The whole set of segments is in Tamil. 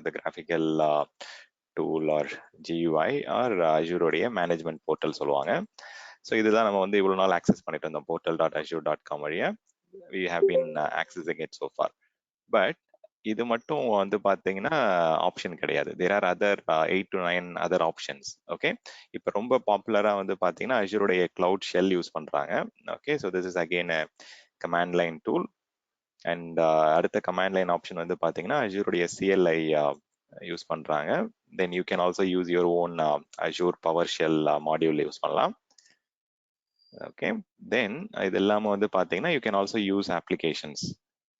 the graphical tool or GUI or Azure உடைய மேனேஜ்மெண்ட் போர்ட்டல் சொல்லுவாங்க. ஸோ இதுதான் நம்ம வந்து இவ்வளோ நாள் ஆக்சஸ் பண்ணிட்டு இருந்தோம் portal.azure.com வழியா. we have been accessing it so far. But இது மட்டும் வந்து பாத்தீங்கன்னா ஆப்ஷன் கிடையாது. There are other 8 to 9 other options. Okay, இப்போ ரொம்ப பாப்புலரா வந்து பாத்தீங்கன்னா அஜூருடைய கிளவுட் ஷெல் யூஸ் பண்றாங்க. Okay, so this is again command line tool. And அடுத்த கமாண்ட் லைன் ஆப்ஷன் வந்து பாத்தீங்கன்னா அஜூருடைய CLI யூஸ் பண்றாங்க. Then you can also use your own Azure power shell module use பண்ணலாம். ஓகே, தென் இது இல்லாம வந்து பாத்தீங்கன்னா you can also use applications.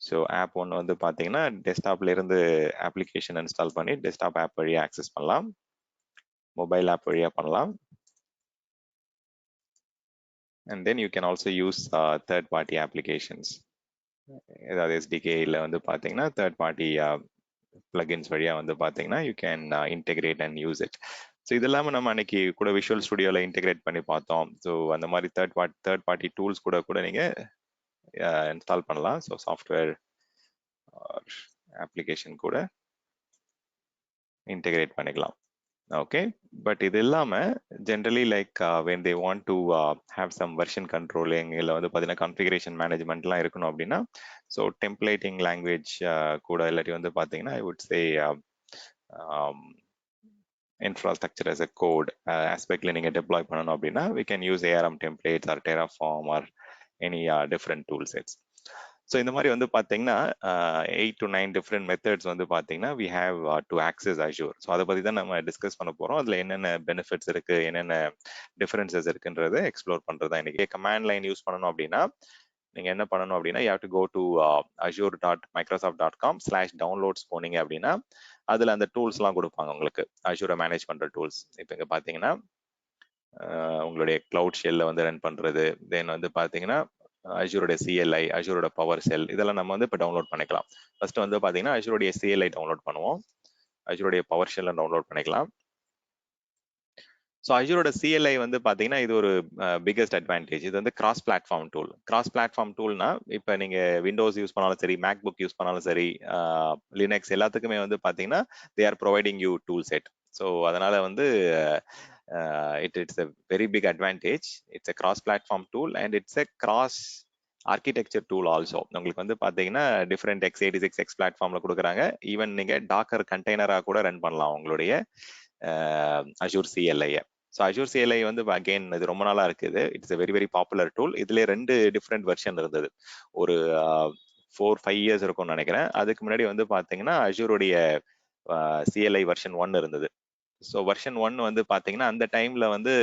So app ஒன்று வந்து பார்த்தீங்கன்னா டெஸ்க்டாப்ல இருந்து அப்ளிகேஷன் இன்ஸ்டால் பண்ணி டெஸ்க்டாப் ஆப் வழியாக ஆக்சஸ் பண்ணலாம், மொபைல் ஆப் வழியாக பண்ணலாம். And then you can also use third party applications. ஏதாவது SDK-ல வந்து பார்த்தீங்கன்னா தேர்ட் பார்ட்டி பிளகின்ஸ் வழியாக வந்து பார்த்தீங்கன்னா you can integrate and use it. So இது இல்லாமல் நம்ம அன்னைக்கு கூட விஷுவல் ஸ்டுடியோவில் இன்டெகிரேட் பண்ணி பார்த்தோம். ஸோ அந்த மாதிரி தேர்ட் பார்ட்டி டூல்ஸ் கூட நீங்கள் இன்ஸ்டால் பண்ணலாம். ஸோ சாஃப்ட்வேர் அப்ளிகேஷன் கூட இன்டெகிரேட் பண்ணிக்கலாம். ஓகே, பட் இது இல்லாமல் generally like when they want to have some version controlling இல்லை வந்து பார்த்தீங்கன்னா கான்ஃபிகரேஷன் மேனேஜ்மெண்ட்லாம் இருக்கணும் அப்படின்னா ஸோ டெம்ப்ளேட்டிங் லாங்குவேஜ் கூட இல்லாட்டி வந்து பார்த்தீங்கன்னா I would say infrastructure as a code aspectல நீங்க deploy பண்ணணும் அப்படின்னா we can use ARM templates or Terraform or any different tool sets. So இந்த மாதிரி வந்து பார்த்தீங்கன்னா 8 to 9 டிஃப்ரெண்ட் மெத்தட்ஸ் வந்து பார்த்தீங்கன்னா we have to access Azure. So அதை பற்றி தான் நம்ம டிஸ்கஸ் பண்ண போகிறோம். அதில் என்னென்ன பெனிஃபிட்ஸ் இருக்குது, என்னென்ன டிஃபரன்சஸ் இருக்குன்றதை எக்ஸ்ப்ளோர் பண்ணுறது தான் இன்னைக்கு. கமாண்ட் லைன் யூஸ் பண்ணணும் அப்படின்னா நீங்கள் என்ன பண்ணணும் அப்படின்னா you have to go to azure.microsoft.com/downloads போனீங்க அப்படின்னா அதில் அந்த டூல்ஸ்லாம் கொடுப்பாங்க உங்களுக்கு, அஜூரை மேனேஜ் பண்ணுற டூல்ஸ். இப்போ இங்கே பார்த்தீங்கன்னா உங்களுடைய கிளவுட் ஷெல்ல வந்து ரன் பண்ணுறது, தென் வந்து பார்த்தீங்கன்னா அஜூருடைய CLI, அஜூரோட பவர் ஷெல், இதெல்லாம் நம்ம வந்து இப்போ டவுன்லோட் பண்ணிக்கலாம். ஃபர்ஸ்ட் வந்து பார்த்தீங்கன்னா அஜூருடைய CLI டவுன்லோட் பண்ணுவோம், அஜூருடைய பவர் ஷெல்லை டவுன்லோட் பண்ணிக்கலாம். ஸோ அஜூரோட CLI வந்து பார்த்தீங்கன்னா இது ஒரு பிக்கஸ்ட் அட்வான்டேஜ். இது வந்து cross platform tool. Cross platform டூல்னா இப்போ நீங்கள் விண்டோஸ் யூஸ் பண்ணாலும் சரி, மேக்புக் யூஸ் பண்ணாலும் சரி, லினக்ஸ் எல்லாத்துக்குமே வந்து பார்த்தீங்கன்னா they are providing you tool set. So அதனால வந்து it's a very big advantage. It's a cross platform tool and it's a cross architecture tool also. உங்களுக்கு வந்து பாத்தீங்கன்னா டிஃப்ரெண்ட் x86 பிளாட்ஃபார்ம்ல கொடுக்குறாங்க. ஈவன் நீங்க டாக்கர் கண்டெய்னரா கூட ரன் பண்ணலாம் உங்களுடைய Azure CLI. So Azure CLI வந்து அகெயின் இது ரொம்ப நாளா இருக்குது. It's a very very popular tool. இதுல 2 டிஃப்ரெண்ட் வெர்ஷன் இருந்தது. ஒரு 4-5 இயர்ஸ் இருக்கும்னு நினைக்கிறேன். அதுக்கு முன்னாடி வந்து பாத்தீங்கன்னா அஜூருடைய CLI வெர்ஷன் 1 இருந்தது. ஸோ வெர்ஷன் 1 வந்து பார்த்தீங்கன்னா அந்த டைம்ல வந்து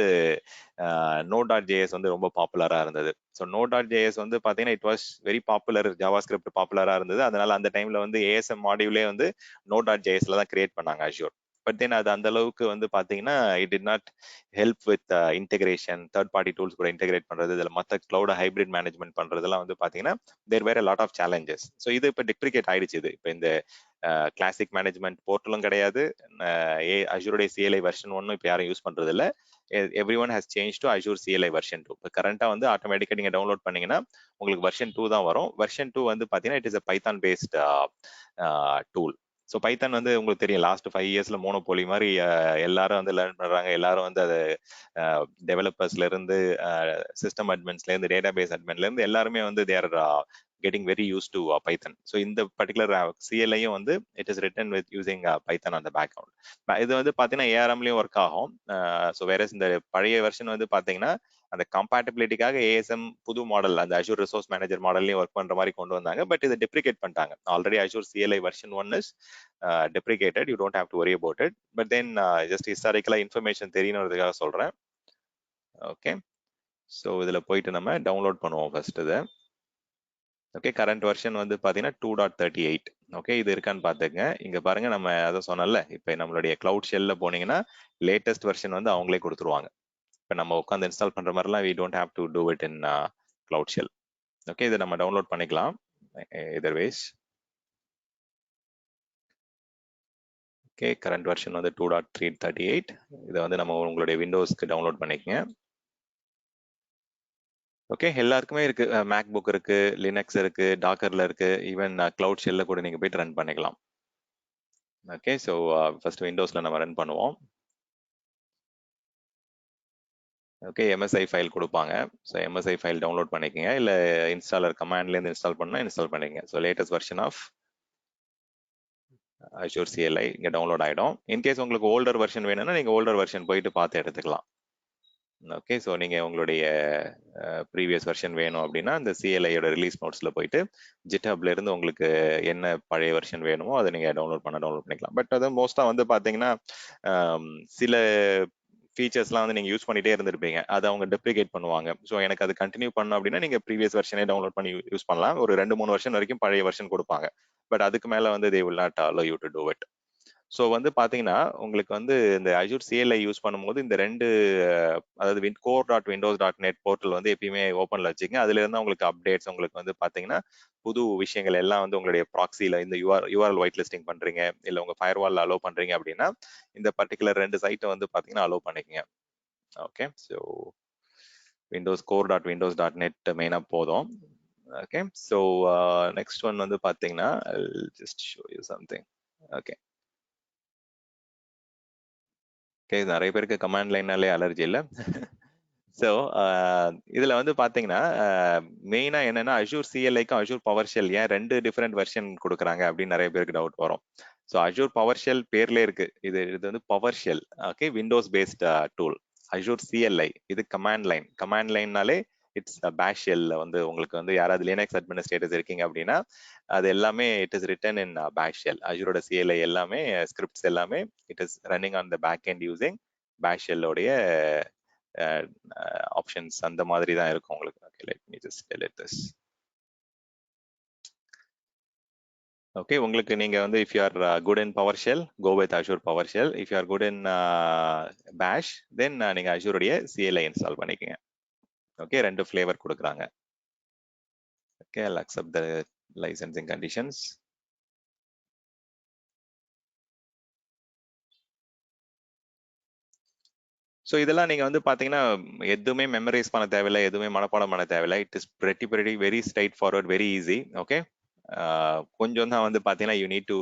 Node.js வந்து ரொம்ப பாப்புலரா இருந்தது. ஸோ Node.js வந்து பார்த்தீங்கன்னா it was very popular, JavaScript பாப்புலரா இருந்தது. அதனால அந்த டைம்ல வந்து ASM மாடியூலே வந்து Node.jsல தான் கிரியேட் பண்ணாங்க அஜூர். பட் தென் அது அந்த அளவுக்கு வந்து பார்த்தீங்கன்னா it did not help with integration, third party tools கூட இன்டெகிரேட் பண்றது, இதில் மற்ற கிளவுட் ஹைபிரிட் மேனேஜ்மெண்ட் பண்றதெல்லாம் வந்து பார்த்தீங்கன்னா தேர் வேர் லாட் ஆஃப் சேலஞ்சஸ். ஸோ இது இப்போ டெப்ரிகேட் ஆயிடுச்சு. இது இப்போ இந்த கிளாசிக் மேனேஜ்மெண்ட் போர்ட்டலும் கிடையாது, அஜூருடைய CLI வெர்ஷன் 1 இப்போ யாரும் யூஸ் பண்றது இல்லை. Every one has change to Azure CLI version 2. இப்போ கரண்டா வந்து ஆட்டோமேட்டிக்கா நீங்க டவுன்லோட் பண்ணீங்கன்னா உங்களுக்கு வெர்ஷன் 2 தான் வரும். வெர்ஷன் 2 வந்து பாத்தீங்கன்னா it is a python based tool. So python வந்து உங்களுக்கு தெரியும் லாஸ்ட் 5 இயர்ஸ்ல மோனோபோலி மாதிரி எல்லாரும் வந்து லேர்ன் பண்றாங்க. எல்லாரும் வந்து அது டெவலப்பர்ஸ்ல இருந்து சிஸ்டம் அட்மின்ஸ்ல இருந்து டேட்டா பேஸ் அட்மின்ல இருந்து எல்லாருமே வந்து தேர் getting very used to Python. So in the particular CLI-யும் வந்து it is written with using Python on the background. இது வந்து பாத்தீங்கன்னா ARM-லயும் ஒர்க் ஆகும். ஸோ வேற இந்த பழைய வெர்ஷன் வந்து பாத்தீங்கன்னா அந்த கம்பேட்டபிலிட்டிக்காக ASM புது மாடல் அந்த அஜூர் ரிசோர்ஸ் மேனேஜர் மாடல்லையும் ஒர்க் பண்ற மாதிரி கொண்டு வந்தாங்க. பட் இதை டெப்ரிகேட் பண்ணிட்டாங்க. Already Azure CLI version 1 is deprecated. You don't have to worry about it. But then just historical information தெரியணுன்றதுக்காக சொல்றேன். ஓகே, ஸோ இதுல போயிட்டு நம்ம டவுன்லோட் பண்ணுவோம் ஃபர்ஸ்ட் இதை. ஓகே, கரண்ட் வெர்ஷன் வந்து பாத்தீங்கன்னா 2.38. ஓகே, இது இருக்கான்னு பாத்துக்கங்க. இங்க பாருங்க, நம்ம அதை சொன்னோம்ல, இப்ப நம்மளுடைய கிளவுட் ஷெல்ல போனீங்கன்னா லேட்டஸ்ட் வெர்ஷன் வந்து அவங்களே கொடுத்துருவாங்க. இப்ப நம்ம உட்காந்து இன்ஸ்டால் பண்ற மாதிரிலாம் we don't have to do it in cloud shell. Okay, இதை நம்ம டவுன்லோட் பண்ணிக்கலாம் either ways. Okay, current version வந்து 2.338. இதை வந்து நம்ம உங்களுடைய விண்டோஸ்க்கு டவுன்லோட் பண்ணிக்கங்க. ஓகே, எல்லாருக்குமே இருக்கு. மேக்புக் இருக்கு, லினக்ஸ் இருக்கு, டாக்கர்ல இருக்கு, ஈவன் கிளவுட் ஷெல்ல கூட நீங்க போயிட்டு ரன் பண்ணிக்கலாம். ஓகே, ஸோ ஃபர்ஸ்ட் விண்டோஸ்ல நம்ம ரன் பண்ணுவோம். ஓகே, எம்எஸ்ஐ ஃபைல் கொடுப்பாங்க. ஸோ எம்எஸ்ஐ ஃபைல் டவுன்லோட் பண்ணிக்கங்க, இல்லை இன்ஸ்டாலர் கமாண்ட்லேருந்து இன்ஸ்டால் பண்ணால் இன்ஸ்டால் பண்ணிக்கங்க. So latest version of Azure CLI இங்கே டவுன்லோட் ஆகிடும். இன்கேஸ் உங்களுக்கு ஓல்டர் வெர்ஷன் வேணும்னா நீங்கள் ஓல்டர் வெர்ஷன் போயிட்டு பார்த்து எடுத்துக்கலாம். ஓகே, ஸோ நீங்கள் உங்களுடைய ப்ரீவியஸ் வெர்ஷன் வேணும் அப்படின்னா இந்த சிஎல்ஐயோட ரிலீஸ் நோட்ஸில் போயிட்டு ஜிட்ஹப்ல இருந்து உங்களுக்கு என்ன பழைய வெர்ஷன் வேணுமோ அதை நீங்கள் டவுன்லோட் பண்ணிக்கலாம். பட் அது மோஸ்ட்டாக வந்து பார்த்தீங்கன்னா சில ஃபீச்சர்ஸ்லாம் வந்து நீங்கள் யூஸ் பண்ணிட்டே இருந்திருப்பீங்க, அதை அவங்க டெப்ளிகேட் பண்ணுவாங்க. ஸோ எனக்கு அது கண்டினியூ பண்ணணும் அப்படின்னா நீங்கள் ப்ரீவியஸ் வெர்ஷனே டவுன்லோட் பண்ணி யூஸ் பண்ணலாம். ஒரு 2-3 வருஷன் வரைக்கும் பழைய வெர்ஷன் கொடுப்பாங்க. பட் அதுக்கு மேலே வந்து they will not allow you to do it. So வந்து பார்த்தீங்கன்னா உங்களுக்கு வந்து இந்த அஜூர் சிஎல்ஐ யூஸ் பண்ணும்போது இந்த 2 அதாவது core.windows.net போர்ட்டல் வந்து எப்பயுமே ஓப்பனில் வச்சுக்கங்க. அதுல இருந்து உங்களுக்கு அப்டேட்ஸ் உங்களுக்கு வந்து பார்த்தீங்கன்னா புது விஷயங்கள் எல்லாம் வந்து உங்களுடைய ப்ராக்ஸியில் இந்த யூஆர்எல் ஒயிட் லிஸ்டிங் பண்ணுறீங்க, இல்லை உங்கள் ஃபயர்வால் அலோவ் பண்ணுறீங்க அப்படின்னா இந்த பர்டிகுலர் 2 சைட்டை வந்து பார்த்தீங்கன்னா அலோவ் பண்ணிக்கங்க. ஓகே, ஸோ core.windows.net மெயினாக போதும். ஓகே, ஸோ நெக்ஸ்ட் ஒன் வந்து பார்த்தீங்கன்னா just show you something. Okay, நிறைய பேருக்கு கமாண்ட் லைனாலே அலர்ஜி இல்லை. ஸோ இதில் வந்து பார்த்தீங்கன்னா மெயினாக என்னன்னா அஜூர் சிஎல்ஐக்கும் அஜூர் பவர் ஷெல் ஏன் 2 டிஃப்ரெண்ட் வெர்ஷன் கொடுக்குறாங்க அப்படின்னு நிறைய பேருக்கு டவுட் வரும். ஸோ அஜூர் பவர் ஷெல் பேர்லேயே இருக்கு, இது வந்து power shell. Okay, Windows based tool. Azure CLI இது கமாண்ட் லைன்னாலே இட்ஸ் பேஷ் ஷெல்ல வந்து உங்களுக்கு வந்து யாராவது லினக்ஸ் அட்மினிஸ்ட்ரேட்டர்ஸ் இருக்கீங்க அப்படின்னா அது எல்லாமே it is written in bash shell. அஜூரோட சிஎல்ஐ எல்லாமே ஸ்கிரிப்ட்ஸ் எல்லாமே it is running on the back end using bash ஷெல்லோடைய ஆப்ஷன்ஸ் அந்த மாதிரி தான் இருக்கும் உங்களுக்கு. Okay, let me just delete this. Okay, உங்களுக்கு நீங்க வந்து if you are good in PowerShell, go with Azure PowerShell. If you are good in Bash, then நீங்க Azure உடைய CLI இன்ஸ்டால் பண்ணிக்கங்க. ஓகே, 2 ஃபிளேவர் கொடுக்குறாங்க. Okay, I'll accept the licensing conditions. So இதெல்லாம் நீங்க வந்து பாத்தீங்கன்னா எதுவுமே மெமரைஸ் பண்ண தேவையில்லை, எதுவுமே மனப்பாடம் பண்ண தேவையில்லை. It is pretty very straight forward, very easy. Okay, கொஞ்சம் தான் வந்து பாத்தீங்கன்னா you need to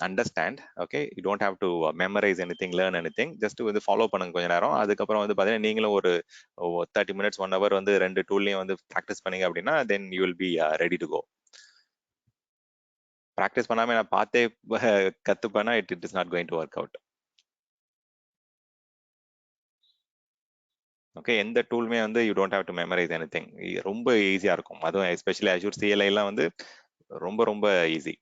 understand. Okay, you don't have to memorise anything, learn anything. Just வந்து ஃபாலோ பண்ணுங்க கொஞ்ச நேரம். அதுக்கப்புறம் வந்து பாத்தீங்கன்னா நீங்களும் ஒரு 30 மினிட்ஸ் 1 hour வந்து 2 டூல்லையும் வந்து ப்ராக்டிஸ் பண்ணீங்க அப்படின்னா then you will be ready to go. Practice பண்ணாம நான் பார்த்தே கத்துப்பேன்னா it is not going to work out. Okay, எந்த டூலுமே வந்து you don't have to memorise anything, ரொம்ப ஈஸியா இருக்கும். அதுவும் எஸ்பெஷலி அஜூர் சிஎல்ஐ எல்லாம் வந்து ரொம்ப ஈஸி.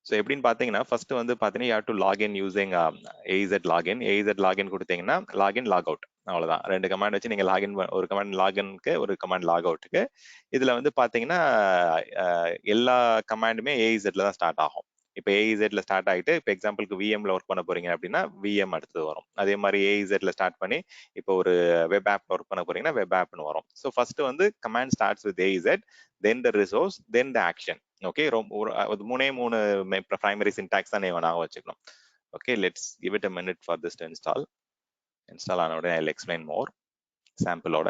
ஸோ எப்படின்னு பார்த்தீங்கன்னா ஃபர்ஸ்ட் வந்து பார்த்தீங்கன்னா you have to login using AZ login கொடுத்தீங்கன்னா லாகின் லாக் அவுட், அவ்வளோதான். 2 கமாண்ட் வச்சு நீங்கள் லாகின், ஒரு கமாண்ட் லாகின்க்கு ஒரு கமாண்ட் லாக் அவுட்டுக்கு. இதில் வந்து பார்த்தீங்கன்னா எல்லா கமாண்டுமே ஏஇசட்ல தான் ஸ்டார்ட் ஆகும். இப்போ ஏஇசட்ல ஸ்டார்ட் ஆகிட்டு இப்போ எக்ஸாம்பிளுக்கு விஎம்ல ஒர்க் பண்ண போறீங்க அப்படின்னா விஎம் அடுத்தது வரும். அதே மாதிரி ஏஇசட்ல ஸ்டார்ட் பண்ணி இப்போ ஒரு வெப் ஆப் ஒர்க் பண்ண போறீங்கன்னா வெப் ஆப்னு வரும். ஸோ ஃபர்ஸ்ட் வந்து command starts with AZ, then the resource, then the action. Okay, மூணு பிரைமரி சின்டாக்ஸ் தான் நீங்க ஞாபகம் வச்சுக்கணும். Okay, let's give it a minute for this to install. Install ஆன உடனே I'll explain more சாம்பிளோட.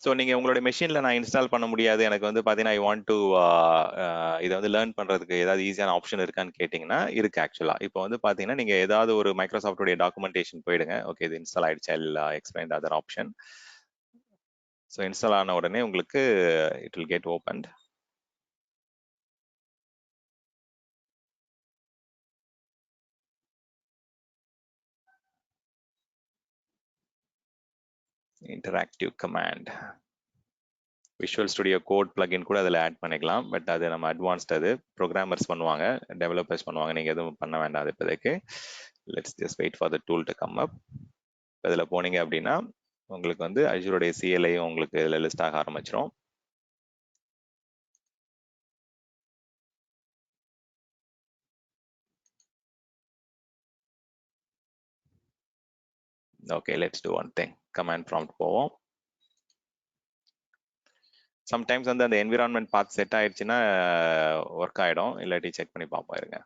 ஸோ நீங்க உங்களுடைய மெஷின்ல நான் இன்ஸ்டால் பண்ண முடியாது, எனக்கு வந்து பாத்தீங்கன்னா ஐ வாண்ட் டு இதை வந்து லேர்ன் பண்றதுக்கு ஏதாவது ஈஸியான ஆப்ஷன் இருக்கான்னு கேட்டீங்கன்னா இருக்கு. ஆக்சுவலா இப்போ வந்து பாத்தீங்கன்னா நீங்க ஏதாவது ஒரு மைக்ரோசாஃப்டோடைய டாக்குமெண்டேஷன் போயிடுங்க. ஓகே, இது இன்ஸ்டால் ஆயிடுச்சு. I'll explain the other option. So install ஆன உடனே உங்களுக்கு it will get opened. Interactive command, visual studio code plugin கூட அதில் ஆட் பண்ணிக்கலாம். பட் அது நம்ம அட்வான்ஸ்ட், அது ப்ரோக்ராமர்ஸ் பண்ணுவாங்க, டெவலப்பர்ஸ் பண்ணுவாங்க. நீங்கள் எதுவும் பண்ண வேண்டாம் அது இப்போதைக்கு. Let's just wait for the tool to come up. இதில் போனீங்க அப்படின்னா உங்களுக்கு வந்து அஜூரோடைய சிஎல்ஐயும் உங்களுக்கு இதில் லிஸ்ட் ஆக ஆரம்பிச்சிடும். Okay, let's do one thing. Command prompt போவோம். சம்டைம்ஸ் வந்து அந்த என்விரான்மெண்ட் பாத் செட் ஆயிடுச்சுன்னா ஒர்க் ஆகிடும், இல்லாட்டி செக் பண்ணி பார்ப்போம் இருங்க.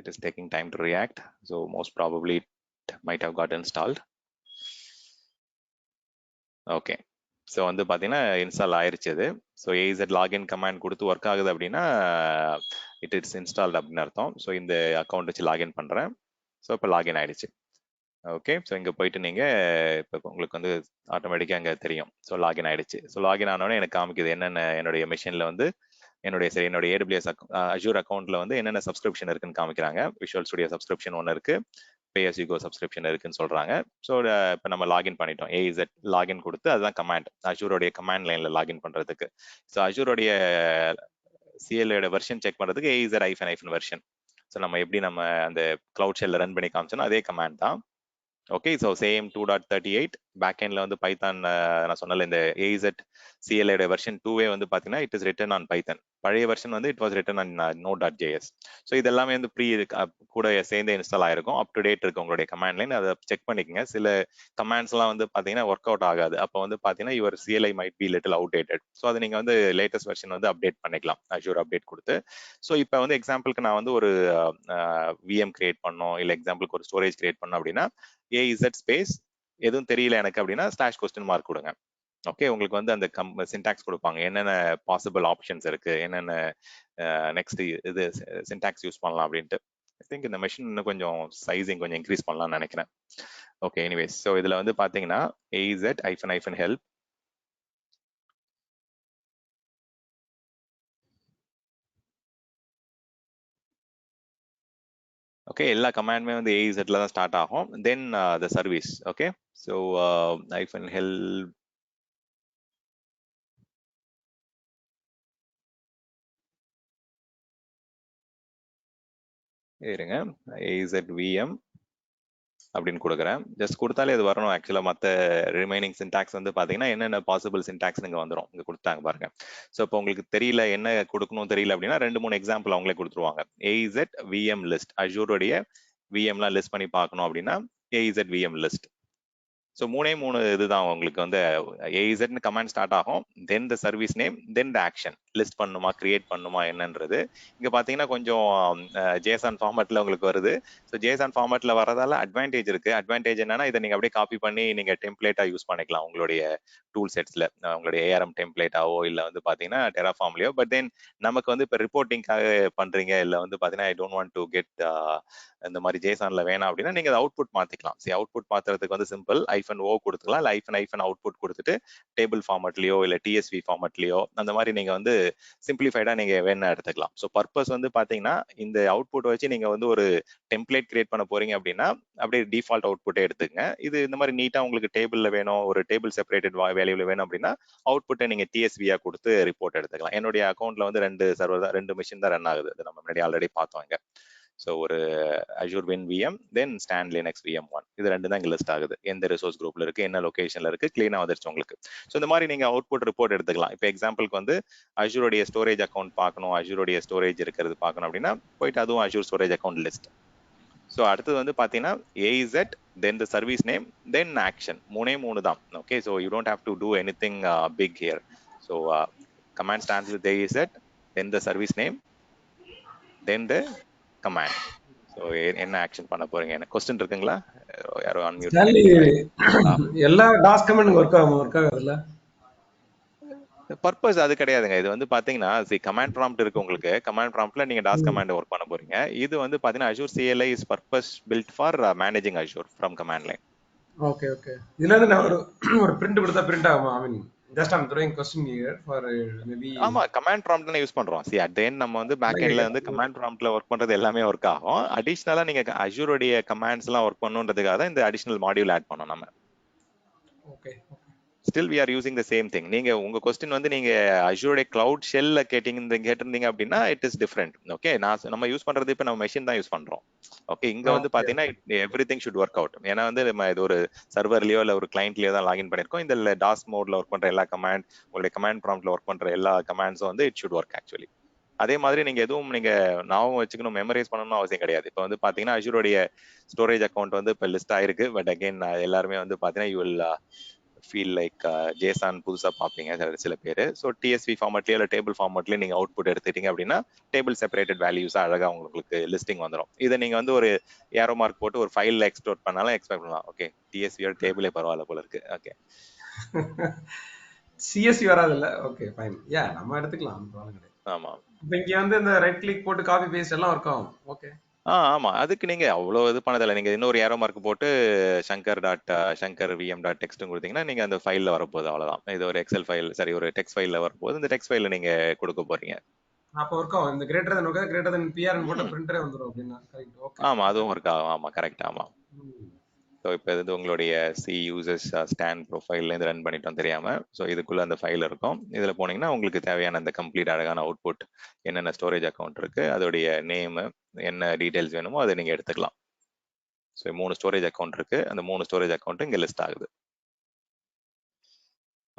it is taking time to react. So most probably it might have got installed. Okay, so வந்து பார்த்தீங்கன்னா இன்ஸ்டால் ஆயிருச்சு அது. ஸோ AZ லாகின் கமாண்ட் கொடுத்து ஒர்க் ஆகுது அப்படின்னா இட் இட்ஸ் இன்ஸ்டால்ட் அப்படின்னு அர்த்தம். ஸோ இந்த அக்கௌண்ட் வச்சு லாகின் பண்ணுறேன். ஸோ இப்போ லாகின் ஆயிடுச்சு. ஓகே, ஸோ இங்கே போயிட்டு நீங்கள் இப்போ உங்களுக்கு வந்து ஆட்டோமேட்டிக்காக அங்கே தெரியும். ஸோ லாகின் ஆயிடுச்சு. ஸோ லாகின் ஆனோடனே எனக்கு காமிக்குது என்னென்ன என்னுடைய மிஷினில் வந்து என்னுடைய AWS அஜூர் அக்கௌண்ட்ல வந்து என்னென்ன சப்ஸ்கிரிப்ஷன் இருக்குன்னு காமிக்கிறாங்க. விஷுவல் ஸ்டுடியோ சப்ஸ்கிரிப்ஷன் ஒன்று இருக்கு, பே as you go சப்ஸ்கிரிப்ஷன் இருக்குன்னு சொல்றாங்க. ஸோ இப்போ நம்ம லாகின் பண்ணிட்டோம். AZ லாகின் கொடுத்து அதுதான் கமாண்ட், அஜூரோடைய கமாண்ட் லைன்ல லாகின் பண்றதுக்கு. ஸோ அஜூரோடைய CLA வெர்ஷன் செக் பண்றதுக்கு AZ -- வெர்ஷன். ஸோ நம்ம எப்படி நம்ம அந்த கிளவுட் ஷெல்ல ரன் பண்ணி காமிச்சோம் அதே கமாண்ட் தான். ஓகே, ஸோ சேம் 2.38 பேக் எண்ட்ல வந்து பைத்தான் நான் சொன்னல இந்த AZ CLA வெர்ஷன் 2 வந்து பாத்தீங்கன்னா இட் இஸ் ரிட்டன் ஆன் பைத்தன். பழைய வெர்ஷன் வந்து it was written on Node.js. So இதெல்லாமே வந்து கூட சேர்ந்து இன்ஸ்டால் ஆயிருக்கும். அப் டு டேட் இருக்கு உங்களுடைய கமாண்ட் லைன், அதை செக் பண்ணிக்கங்க. சில கமாண்ட்ஸ் எல்லாம் வந்து பாத்தீங்கன்னா ஒர்க் அவுட் ஆகாது. அப்போ வந்து பாத்தீங்கன்னா your CLI might be little outdated. So அதை நீங்க வந்து லேட்டஸ்ட் வெர்ஷன் வந்து அப்டேட் பண்ணிக்கலாம், அஜூர் அப்டேட் கொடுத்து. ஸோ இப்போ வந்து எக்ஸாம்பிளுக்கு நான் வந்து ஒரு VM கிரியேட் பண்ணோம், இல்லை எக்ஸாம்பிளுக்கு ஒரு ஸ்டோரேஜ் கிரியேட் பண்ணோம் அப்படின்னா AZ ஸ்பேஸ் எதுவும் தெரியல எனக்கு அப்படின்னா /question கொடுங்க. ஓகே, உங்களுக்கு வந்து அந்த சின்டாக்ஸ் கொடுப்பாங்க, என்னென்ன பாசிபிள் ஆப்ஷன்ஸ் இருக்கு, என்னென்ன நெக்ஸ்ட் இது சின்டாக்ஸ் யூஸ் பண்ணலாம் அப்படின்ட்டு. ஐ திங்க் இந்த மெஷின் இன்னும் கொஞ்சம் சைசிங் கொஞ்சம் இன்க்ரீஸ் பண்ணலாம்னு நினைக்கிறேன். ஓகே, எனிவேஸ், ஸோ இதுல வந்து பாத்தீங்கன்னா AZ-help ஓகே, எல்லா கமாண்டுமே வந்து AZ-ல தான் ஸ்டார்ட் ஆகும். Then the service. Okay, so -help இருங்க, AZ-VM அப்படின்னு கொடுக்குறேன். ஜஸ்ட் கொடுத்தாலே அது வரணும். ஆக்சுவலா மற்ற ரிமைனிங் சின்டாக்ஸ் வந்து பாத்தீங்கன்னா என்னென்ன பாசிபிள் சின்டாக்ஸ் இங்க வந்துடும், இங்க கொடுத்தாங்க பாருங்க. ஸோ இப்போ உங்களுக்கு தெரியல என்ன கொடுக்கணும் தெரியல அப்படின்னா 2-3 எக்ஸாம்பிள் அவங்களே கொடுத்துருவாங்க. AZ-VM லிஸ்ட், அஜூருடைய VMலாம் லிஸ்ட் பண்ணி பார்க்கணும் அப்படின்னா AZ-VM லிஸ்ட். ஸோ 3 இதுதான் உங்களுக்கு வந்து AZ கமாண்ட் ஸ்டார்ட் ஆகும், then the service name, then the action. List பண்ணுமா கிரியேட் பண்ணுமா என்னன்றது. இங்க பாத்தீங்கன்னா கொஞ்சம் JSON ஃபார்மேட்ல உங்களுக்கு வருது. ஸோ JSON ஃபார்மேட்ல வரதால அட்வான்டேஜ் இருக்கு. அட்வான்டேஜ் என்னன்னா இதை நீங்க அப்படியே காப்பி பண்ணி நீங்க டெம்ப்ளேட்டா யூஸ் பண்ணிக்கலாம் உங்களுடைய டூல் செட்ஸ்ல, உங்களுடைய ARM டெம்ப்ளேட்டாவோ இல்ல வந்து பாத்தீங்கன்னா டெராஃபார்ம்லயோ. பட் தென் நமக்கு வந்து இப்போ ரிப்போர்ட்டிங்காக பண்றீங்க, இல்ல வந்து பாத்தீங்கன்னா I don't want to get இந்த மாதிரி JSONல வேணாம் அப்படின்னா நீங்க அவுட்புட் மாத்திக்கலாம். சரி, அவுட்புட் மாத்துறதுக்கு வந்து சிம்பிள் -o கொடுத்துக்கலாம், இல்ல அவுட்புட் கொடுத்துட்டு டேபிள் ஃபார்மேட்லயோ இல்ல TSV ஃபார்மேட்லயோ அந்த மாதிரி நீங்க வந்து சிம்பிளிஃபைடா நீங்க வேணா எடுத்துக்கலாம். ஸோ பர்பஸ் வந்து பாத்தீங்கன்னா இந்த அவுட்புட் வச்சு நீங்க வந்து ஒரு டெம்ப்ளேட் கிரியேட் பண்ண போறீங்க அப்படின்னா அப்படியே டிஃபால்ட் அவுட்புட்டே எடுத்துங்க. இது இந்த மாதிரி நீட்டா உங்களுக்கு டேபிள்ல வேணும், ஒரு டேபிள் செப்பரேட்டட் வேல்யூல வேணும் அப்படின்னா அவுட்புட்டை நீங்க TSV-யா கொடுத்து ரிப்போர்ட் எடுத்துக்கலாம். என்னுடைய அக்கௌண்ட்ல வந்து 2 சர்வர் தான், 2 மிஷின் தான் ரன் ஆகுது. நம்ம முன்னாடி ஆல்ரெடி பார்த்தோம் இங்க. ஸோ ஒரு Azure Win VM, தென் Stand Linux VM1, இது 2 தான் இங்க லிஸ்ட் ஆகுது. எந்த ரிசோர்ஸ் குரூப்ல இருக்கு, என்ன லொகேஷன்ல இருக்கு, கிளீனா வந்துருச்சு உங்களுக்கு. ஸோ இந்த மாதிரி நீங்க அவுட்புட் ரிப்போர்ட் எடுத்துக்கலாம். இப்போ எக்ஸாம்பிளுக்கு வந்து அஜூரோடைய ஸ்டோரேஜ் அக்கௌண்ட் பார்க்கணும், அஜூரோடைய ஸ்டோரேஜ் இருக்கிறது பார்க்கணும் அப்படின்னா போயிட்டு அதுவும் Azure storage account list. So அடுத்தது வந்து பாத்தீங்கன்னா AZ, then the service name, then action. 3 தான். Okay, so you don't have to do anything big here. So command stands with AZ, then the service name, then the command. So என்ன ஆக்ஷன் பண்ண போறீங்க, என்ன கொஸ்டின் இருக்குங்களா? யாரோ அன்மியூட் எல்லா டாஸ் கமாண்ட் ஒர்க் ஆகுதுல்ல? பர்பஸ் அது கிடையாதுங்க. இது வந்து பாத்தீங்கன்னா கமாண்ட் ப்ராம்ப்ட் இருக்கு உங்களுக்கு. கமாண்ட் ப்ராம்ப்ட்ல நீங்க டாஸ் கமாண்ட் ஒர்க் பண்ண போறீங்க. இது வந்து பாத்தீங்கன்னா Azure CLI is purpose built for managing Azure from command line. Okay okay. இதுல இருந்து நான் ஒரு பிரிண்ட் கொடுத்தா பிரிண்ட் ஆகுமா? I mean just I'm throwing question here for maybe. ஆமா, கமாண்ட் ப்ராம்ப்ட் யூஸ் பண்றோம். See at the end நம்ம வந்து பேக் எண்ட்ல வந்து கமாண்ட் ப்ராம்ப்ட்ல ஒர்க் பண்றது எல்லாமே ஒர்க் ஆகும். அடிஷனலா நீங்க Azure உடைய கமாண்ட்ஸ் எல்லாம் ஒர்க் பண்ணனும்ன்றதுக்காக தான் இந்த அடிஷனல் மாடியூல் ஆட் பண்ணோம் நம்ம. Okay. Still we are using the same thing. நீங்க உங்க கொஸ்டின் வந்து நீங்க Azure cloud shell கேட்டிருந்தீங்க அப்படின்னா it is different. ஓகே, நம்ம யூஸ் பண்றது இப்ப நம்ம மெஷின் தான் யூஸ் பண்றோம். ஓகே, இங்க வந்து பாத்தீங்கன்னா everything should work out. ஏன்னா வந்து நம்ம இது ஒரு சர்வர்லயோ இல்ல ஒரு கிளையண்ட்லயோ தான் லாகின் பண்ணிருக்கோம். இந்த DOS மோட்ல ஒர்க் பண்ற எல்லா கமாண்ட், உங்களுடைய கமாண்ட் ப்ராம்ப்ட்ல ஒர்க் பண்ற எல்லா கமாண்ட்ஸும் வந்து it should work actually. அதே மாதிரி நீங்க எதுவும் நீங்க ஞாபகம் வச்சுக்கணும், மெமரைஸ் பண்ணணும்னு அவசியம் கிடையாது. இப்போ வந்து பாத்தீங்கன்னா Azure உடைய ஸ்டோரேஜ் அக்கௌண்ட் வந்து இப்ப லிஸ்ட் ஆயிருக்கு. பட் அகைன் எல்லாருமே வந்து பாத்தீங்கன்னா you will feel like JSON புதுசாக பார்ப்பீங்க சில பேர். ஸோ டிஎஸ்வி ஃபார்மட்லேயே இல்லை டேபிள் ஃபார்மட்லேயே நீங்கள் அவுட்புட் எடுத்துட்டீங்க அப்படின்னா டேபிள் செப்பரேட்டட் வேல்யூஸாக அழகாக உங்களுக்கு லிஸ்டிங் வந்துடும். இதை நீங்கள் வந்து ஒரு ஏரோ மார்க் போட்டு ஒரு ஃபைலில் எக்ஸ்போர்ட் பண்ணாலும் எக்ஸ்பெக்ட் பண்ணலாம். ஓகே, டிஎஸ்வியோட டேபிளே பரவாயில்ல போல இருக்கு. ஓகே, சிஎஸ்சி வராதுல்ல. Okay fine. யா நம்ம எடுத்துக்கலாம். ஆமாம். இப்போ இங்க வந்து இந்த ரைட் கிளிக் போட்டு காப்பி பேஸ்ட் எல்லாம் ஒர்க் ஆகும். ஓகே. ஆமா, அதுக்கு நீங்க அவ்வளோ இது பண்ணதில்லை. நீங்க இன்னொரு ஏரோ மார்க் போட்டு சங்கர் விஎம் டாட் டெக்ஸ்ட்னு கொடுத்தீங்கன்னா நீங்க அந்த ஃபைல்ல வரப்போகுது, அவ்வளவுதான். இது ஒரு எக்ஸல் ஃபைல், சரி ஒரு டெக்ஸ்ட் ஃபைல்ல வரப்போகுது. இந்த டெக்ஸ்ட் ஃபைல்ல நீங்க கொடுக்க போறீங்க. அப்போ ஒர்க் ஆகும். இந்த கிரேட்டர் தென் கிரேட்டர் தென் பிஆர்னு போட்டு பிரிண்டரே வந்துரும் அப்படின்னா. கரெக்ட். ஓகே. ஆமா, அதுவும் ஒர்க் ஆகும். ஆமா, கரெக்ட். ஆமா. ஸோ இப்போ இது உங்களுடைய சி யூசர்ஸ் ஸ்டாண்ட் ப்ரொஃபைல்ல இருந்து ரன் பண்ணிட்டோம் தெரியாம. ஸோ இதுக்குள்ள அந்த ஃபைல் இருக்கும். இதுல போனீங்கன்னா உங்களுக்கு தேவையான அந்த கம்ப்ளீட் அழகான அவுட்புட், என்னென்ன ஸ்டோரேஜ் அக்கௌண்ட் இருக்கு, அதோடைய நேம், என்ன டீடைல்ஸ் வேணுமோ அதை நீங்க எடுத்துக்கலாம். ஸோ 3 ஸ்டோரேஜ் அக்கௌண்ட் இருக்கு. அந்த 3 ஸ்டோரேஜ் அக்கௌண்ட் இங்க லிஸ்ட் ஆகுது.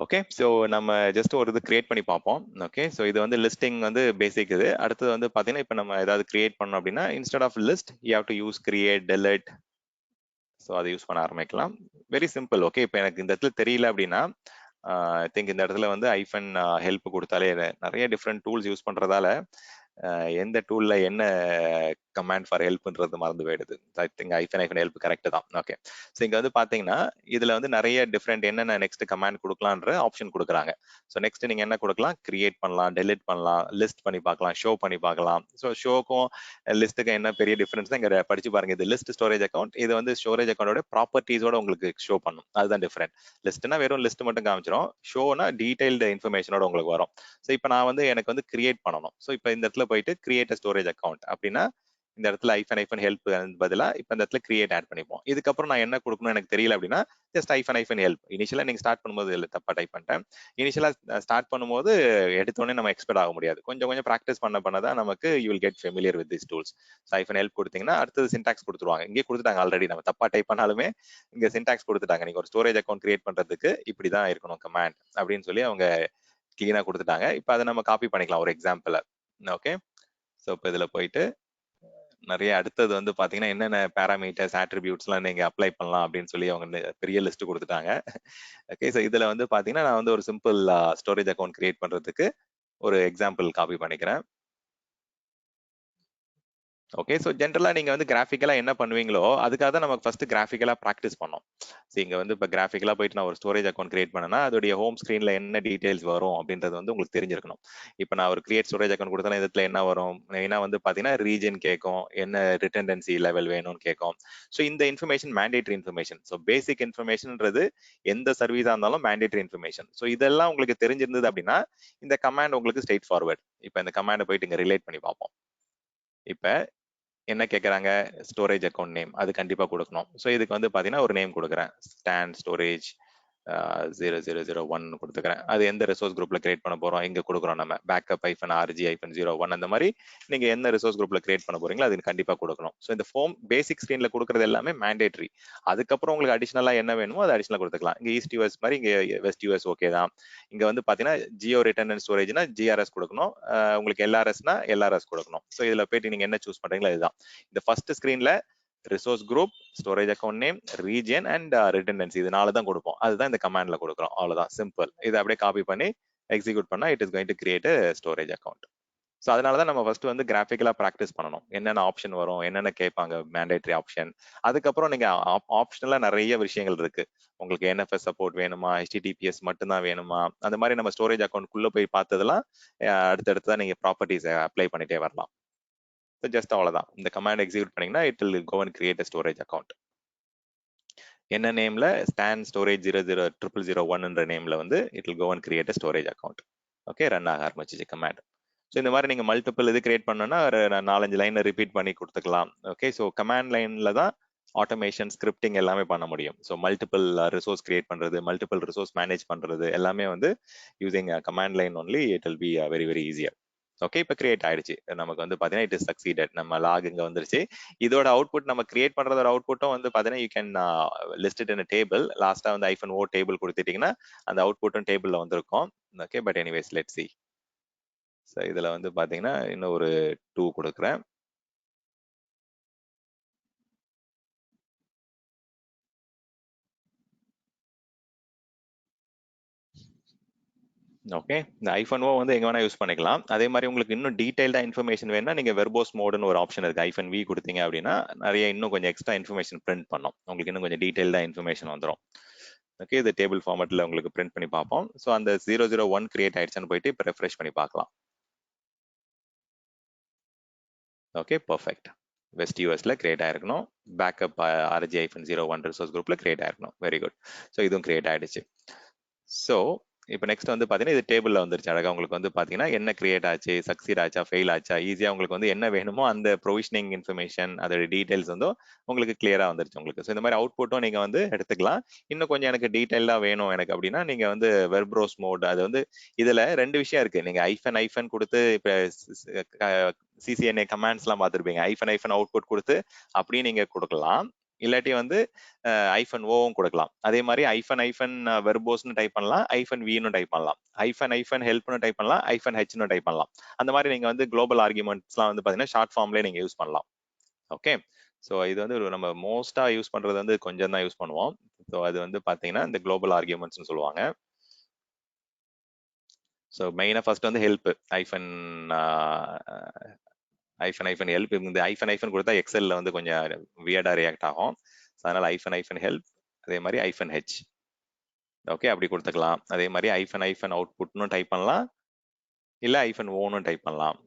ஓகே, ஸோ நம்ம ஜஸ்ட் ஒரு இது கிரியேட் பண்ணி பார்ப்போம். ஓகே, ஸோ இது வந்து லிஸ்டிங் வந்து பேசிக். இது அடுத்தது வந்து பார்த்தீங்கன்னா இப்போ நம்ம ஏதாவது கிரியேட் பண்ணோம் அப்படின்னா instead of list you have to use create, delete. So அதை யூஸ் பண்ண ஆரம்பிக்கலாம். Very simple. ஓகே, இப்போ எனக்கு இந்த இடத்துல தெரியல அப்படின்னா ஐ திங்க் இந்த இடத்துல வந்து ஐஃபன் ஹெல்ப் கொடுத்தாலே நிறைய டிஃப்ரெண்ட் டூல்ஸ் யூஸ் பண்றதால எந்த டூல்ல என்ன கமாண்ட் ஃபார் ஹெல்ப்ன்றது மறந்து போயிடுது. ஐ திங்க் ஐஃபன் ஹெல்ப் கரெக்ட் தான். ஓகே, ஸோ இங்க வந்து பாத்தீங்கன்னா இதுல வந்து நிறைய டிஃப்ரெண்ட் என்னென்ன நெக்ஸ்ட் கமாண்ட் கொடுக்கலான்ற ஆப்ஷன் கொடுக்குறாங்க. ஸோ நெக்ஸ்ட் நீங்க என்ன கொடுக்கலாம், கிரியேட் பண்ணலாம், டெலிட் பண்ணலாம், லிஸ்ட் பண்ணி பார்க்கலாம், ஷோ பண்ணி பார்க்கலாம். ஸோ ஷோக்கும் லிஸ்ட்டுக்கும் என்ன பெரிய டிஃபரன்ஸ் தான் இங்க படிச்சு பாருங்க. இது லிஸ்ட் ஸ்டோரேஜ் அக்கௌண்ட், இது வந்து ஸ்டோரேஜ் அக்கௌண்டோட ப்ராப்பர்ட்டிஸோட உங்களுக்கு ஷோ பண்ணும். அதுதான் டிஃபரெண்ட். லிஸ்ட்னா வெறும் லிஸ்ட் மட்டும் காமிச்சிடும், ஷோனா டீடைல்டு இன்ஃபர்மேஷனோட உங்களுக்கு வரும். ஸோ இப்போ நான் வந்து எனக்கு வந்து கிரியேட் பண்ணணும். ஸோ இப்போ இந்த இடத்துல போயிட்டு கிரியேட் ஸ்டோரேஜ் அக்கௌண்ட் அப்படின்னா இந்த இடத்துல ஐஃபன் ஹெல்ப் பதிலா இப்போ இந்த இடத்துல கிரியேட் ஆட் பண்ணிப்போம். இதுக்கப்புறம் நான் என்ன கொடுக்கணும் எனக்கு தெரியல அப்படின்னா ஜஸ்ட் ஐஃபன் ஹெல்ப். இனிஷியலா நீங்க ஸ்டார்ட் பண்ணும்போது இல்லை, தப்பா டைப் பண்ணிட்டேன். இனிஷியலா ஸ்டார்ட் பண்ணும்போது எடுத்தோடனே நம்ம எக்ஸ்பெக்ட் ஆக முடியாது. கொஞ்சம் கொஞ்சம் ப்ராக்டிஸ் பண்ணதான் நமக்கு you will get familiar with this tools. Hyphen help கொடுத்தீங்கன்னா அடுத்தது சின்டாக்ஸ் கொடுத்துருவாங்க. இங்கே கொடுத்துட்டாங்க ஆல்ரெடி. நம்ம தப்பா டைப் பண்ணாலுமே இங்க சின்டாக்ஸ் கொடுத்துட்டாங்க. நீங்க ஒரு ஸ்டோரேஜ் அக்கௌண்ட் கிரியேட் பண்றதுக்கு இப்படிதான் இருக்கணும் கமாண்ட் அப்படின்னு சொல்லி அவங்க கிளீனா கொடுத்துட்டாங்க. இப்போ அதை நம்ம காப்பி பண்ணிக்கலாம் ஒரு எக்ஸாம்பிள். ஓகே, ஸோ இப்போ இதுல போயிட்டு நிறைய அடுத்தது வந்து பாத்தீங்கன்னா என்னென்ன பேராமீட்டர்ஸ், ஆட்ரிபியூட்ஸ்லாம் நீங்க அப்ளை பண்ணலாம் அப்படின்னு சொல்லி அவங்க பெரிய லிஸ்ட் கொடுத்துட்டாங்க. ஓகே, ஸோ இதுல வந்து பாத்தீங்கன்னா நான் வந்து ஒரு சிம்பிள் ஸ்டோரேஜ் அக்கௌண்ட் கிரியேட் பண்றதுக்கு ஒரு எக்ஸாம்பிள் காப்பி பண்ணிக்கிறேன். ஓகே, ஸோ ஜென்ரலா நீங்க வந்து கிராஃபிக்கலா என்ன பண்ணுவீங்களோ அதுக்காக தான் நமக்கு ஃபர்ஸ்ட் கிராஃபிக்கலா ப்ராக்டிஸ் பண்ணோம். சரி, இங்க வந்து இப்போ கிராஃபிக்கலா போயிட்டு நான் ஒரு ஸ்டோரேஜ் அக்கௌண்ட் கிரியேட் பண்ணேன்னா அதோடைய ஹோம் ஸ்கிரீன்ல என்ன டீடைல்ஸ் வரும் அப்படின்றது வந்து உங்களுக்கு தெரிஞ்சிருக்கணும். இப்போ நான் ஒரு கிரியேட் ஸ்டோரேஜ் அக்கௌண்ட் கொடுத்தா இதுல என்ன வரும், மெயினா வந்து பாத்தீங்கன்னா ரீஜன் கேட்கும், என்ன ரிட்டன்டன்சி லெவல் வேணும்னு கேட்கும். ஸோ இந்த information mandatory information. So basic இன்ஃபர்மேஷன்ன்றது எந்த சர்வீஸா இருந்தாலும் மேண்டேட்டரி இன்ஃபர்மேஷன். ஸோ இதெல்லாம் உங்களுக்கு தெரிஞ்சிருந்தது அப்படின்னா இந்த கமாண்ட் உங்களுக்கு ஸ்ட்ரெயிட் ஃபார்வர்ட். இப்போ இந்த கமாண்டை போயிட்டு இங்க ரிலேட் பண்ணி பார்ப்போம். இப்போ என்ன கேட்குறாங்க, ஸ்டோரேஜ் அக்கௌண்ட் நேம் அது கண்டிப்பா கொடுக்கணும். ஸோ இதுக்கு வந்து பாத்தீங்கன்னா ஒரு நேம் கொடுக்குறேன், ஸ்டாண்ட் ஸ்டோரேஜ் 0001 கொடுத்துக்கிறேன். அது எந்த ரிசோர்ஸ் குரூப்ல கிரியேட் பண்ண போறோம் இங்க கொடுக்குறோம். நம்ம பேக்கப் -RG-01 அந்த மாதிரி நீங்க என்ன ரிசோர்ஸ் குரூப்ல கிரியேட் பண்ண போறீங்களோ அது கண்டிப்பா கொடுக்கணும். ஸோ இந்த ஃபார்ம் பேசிக் ஸ்கிரீன்ல கொடுக்குறது எல்லாமே மேண்டேட்டரி. அதுக்கப்புறம் உங்களுக்கு அடிஷனலா என்ன வேணுமோ அது அடிஷனலா கொடுத்துக்கலாம். இங்க ஈஸ்ட் யூஎஸ் மாதிரி இங்க வெஸ்ட் யூஎஸ் ஓகே தான். இங்க வந்து பாத்தீங்கன்னா ஜியோ ரிட்டர்ன் அண்ட் ஸ்டோரேஜ்னா GRS கொடுக்கணும், உங்களுக்கு LRSனா LRS கொடுக்கணும். ஸோ இதுல போயிட்டு நீங்க என்ன சூஸ் பண்றீங்களோ இதுதான். இந்த ஃபர்ஸ்ட் ஸ்கிரீன்ல resource group, storage account name, region and redundancy இது 4 தான் கொடுப்போம். அதுதான் இந்த கமாண்ட்ல கொடுக்குறோம். அவ்வளவுதான், சிம்பிள். இதை அப்படியே காப்பி பண்ணி எக்ஸிக்யூட் பண்ணா it is going to create storage account. So அதனாலதான் நம்ம ஃபர்ஸ்ட் வந்து கிராஃபிக்கலா ப்ராக்டிஸ் பண்ணணும். என்னென்ன ஆப்ஷன் வரும், என்னென்ன கேட்பாங்க, மேண்டேட்டரி ஆப்ஷன். அதுக்கப்புறம் நீங்க ஆப்ஷனலா நிறைய விஷயங்கள் இருக்கு. உங்களுக்கு NFS சப்போர்ட் வேணுமா, HTTPS மட்டும்தான் வேணுமா, அந்த மாதிரி நம்ம ஸ்டோரேஜ் அக்கௌண்ட் குள்ள போய் பார்த்ததெல்லாம் அடுத்தடுத்து நீங்க ப்ராப்பர்ட்டிஸ் அப்ளை பண்ணிட்டே வரலாம். ஜஸ்ட் அவ்வளவுதான். இந்த கமாண்ட் எக்ஸிக்யூட் பண்ணீங்கன்னா it will go and create storage account. என்ன நேம்ல, ஸ்டாண்ட் ஸ்டோரேஜ் 00001 நேம்ல வந்து it will go and create storage account. Okay, run ஆக ஆரம்பிச்சிச்சு கமாண்ட். ஸோ இந்த மாதிரி நீங்க மல்டிபிள் இது கிரியேட் பண்ணோம்னா 4-5 லைன் ரிப்பீட் பண்ணி கொடுத்துக்கலாம். ஓகே, ஸோ கமாண்ட் லைன்ல தான் ஆட்டோமேஷன், ஸ்கிரிப்டிங் எல்லாமே பண்ண முடியும். ஸோ மல்டிபிள் ரிசோர்ஸ் கிரியேட் பண்றது, மல்டிபிள் ரிசோர்ஸ் மேனேஜ் பண்றது எல்லாமே வந்து using command line only it will be very very easier. Okay, இப்போ கிரியேட் ஆயிடுச்சு. நமக்கு வந்து பாத்தீங்கன்னா இட் இஸ் சக்சீடட். நம்ம லாக் இங்க வந்துருச்சு. இதோட அவுட்புட் நம்ம கிரியேட் பண்றதோட அவுட்புட்டும் வந்து பாத்தீங்கன்னா you can list it in table. லாஸ்டா வந்து -O டேபிள் கொடுத்துட்டீங்கன்னா அந்த அவுட்புட்டும் டேபிள்ல வந்திருக்கும். Okay, but anyways let's see. So இதுல வந்து பாத்தீங்கன்னா இன்னும் ஒரு 2 கொடுக்குறேன். ஓகே, இந்த -o வந்து எங்க வேணா யூஸ் பண்ணிக்கலாம். அதே மாதிரி உங்களுக்கு இன்னும் டீடைல்டா இன்ஃபர்மேஷன் வேணும்னா நீங்க வெர்போஸ் மோடுன்னு ஒரு ஆப்ஷன் இருக்கு. -v கொடுத்தீங்க அப்படின்னா நிறைய இன்னும் கொஞ்சம் எக்ஸ்ட்ரா இன்ஃபர்மேஷன் பிரிண்ட் பண்ணும். உங்களுக்கு இன்னும் கொஞ்சம் டீடைல்டா இன்ஃபர்மேஷன் வந்துடும். ஓகே, இது டேபிள் ஃபார்மேட்ல உங்களுக்கு பிரிண்ட் பண்ணி பார்ப்போம். ஸோ அந்த 001 கிரியேட் ஆயிடுச்சுன்னு போயிட்டு இப்போ ரெஃப்ரெஷ் பண்ணி பார்க்கலாம். Okay, perfect. வெஸ்ட் யூஎஸ்ல கிரியேட் ஆயிருக்கணும். பேக்கப் RG-01 ரிசோர்ஸ் குரூப்ல கிரியேட் ஆயிருக்கணும். Very good. ஸோ இதுவும் கிரியேட் ஆயிடுச்சு. ஸோ இப்போ நெக்ஸ்ட் வந்து பாத்தீங்கன்னா இது டேபிள்ல வந்துருச்சு. அழகா உங்களுக்கு வந்து பாத்தீங்கன்னா என்ன கிரியேட் ஆச்சு, சக்சீட் ஆச்சா, ஃபெயில் ஆச்சா, ஈஸியா உங்களுக்கு வந்து என்ன வேணுமோ அந்த ப்ரொவிஷனிங் இன்ஃபர்மேஷன் அதோட டீடைல்ஸ் வந்து உங்களுக்கு கிளியரா வந்துருச்சு உங்களுக்கு. ஸோ இந்த மாதிரி அவுட்புட்டும் நீங்க வந்து எடுத்துக்கலாம். இன்னும் கொஞ்சம் எனக்கு டீடைல்டா வேணும் எனக்கு அப்படின்னா நீங்க வந்து வெர்ப்ரோஸ் மோட் அது வந்து இதுல 2 விஷயம் இருக்கு. நீங்க ஐஃபன் கொடுத்து இப்ப CCNA கமாண்ட்ஸ் எல்லாம் பார்த்திருப்பீங்க. ஐஃபன் அவுட்புட் கொடுத்து அப்படியே நீங்க கொடுக்கலாம். இல்லாட்டி வந்து -oவும் கொடுக்கலாம். அதே மாதிரி ஐஃபன் வெர்போஸ்னு டைப் பண்ணலாம், -vன்னு டைப் பண்ணலாம், ஐஃபன் ஹெல்ப்னு டைப் பண்ணலாம், -hன்னு டைப் பண்ணலாம். அந்த மாதிரி நீங்க வந்து குளோபல் ஆர்குமெண்ட்ஸ்லாம் வந்து பாத்தீங்கன்னா ஷார்ட் ஃபார்ம்லயே நீங்க யூஸ் பண்ணலாம். ஓகே, ஸோ இது வந்து நம்ம மோஸ்டா யூஸ் பண்றது வந்து கொஞ்சம் தான் யூஸ் பண்ணுவோம். ஸோ அது வந்து பாத்தீங்கன்னா இந்த குளோபல் ஆர்குமெண்ட்ஸ்னு சொல்லுவாங்க. ஸோ மெயினா ஃபர்ஸ்ட் வந்து ஹெல்ப் ஐஃபன் ஹெல்ப். இந்த ஐஃபன் கொடுத்தா எக்ஸல்ல வந்து கொஞ்சம் வியர்டா ரியாக்ட் ஆகும். அதனால ஐஃபன் ஹெல்ப், அதே மாதிரி -h. ஓகே, அப்படி கொடுத்துக்கலாம். அதே மாதிரி ஐஃபன் அவுட்புட்னு டைப் பண்ணலாம், இல்ல -oன்னு டைப் பண்ணலாம்.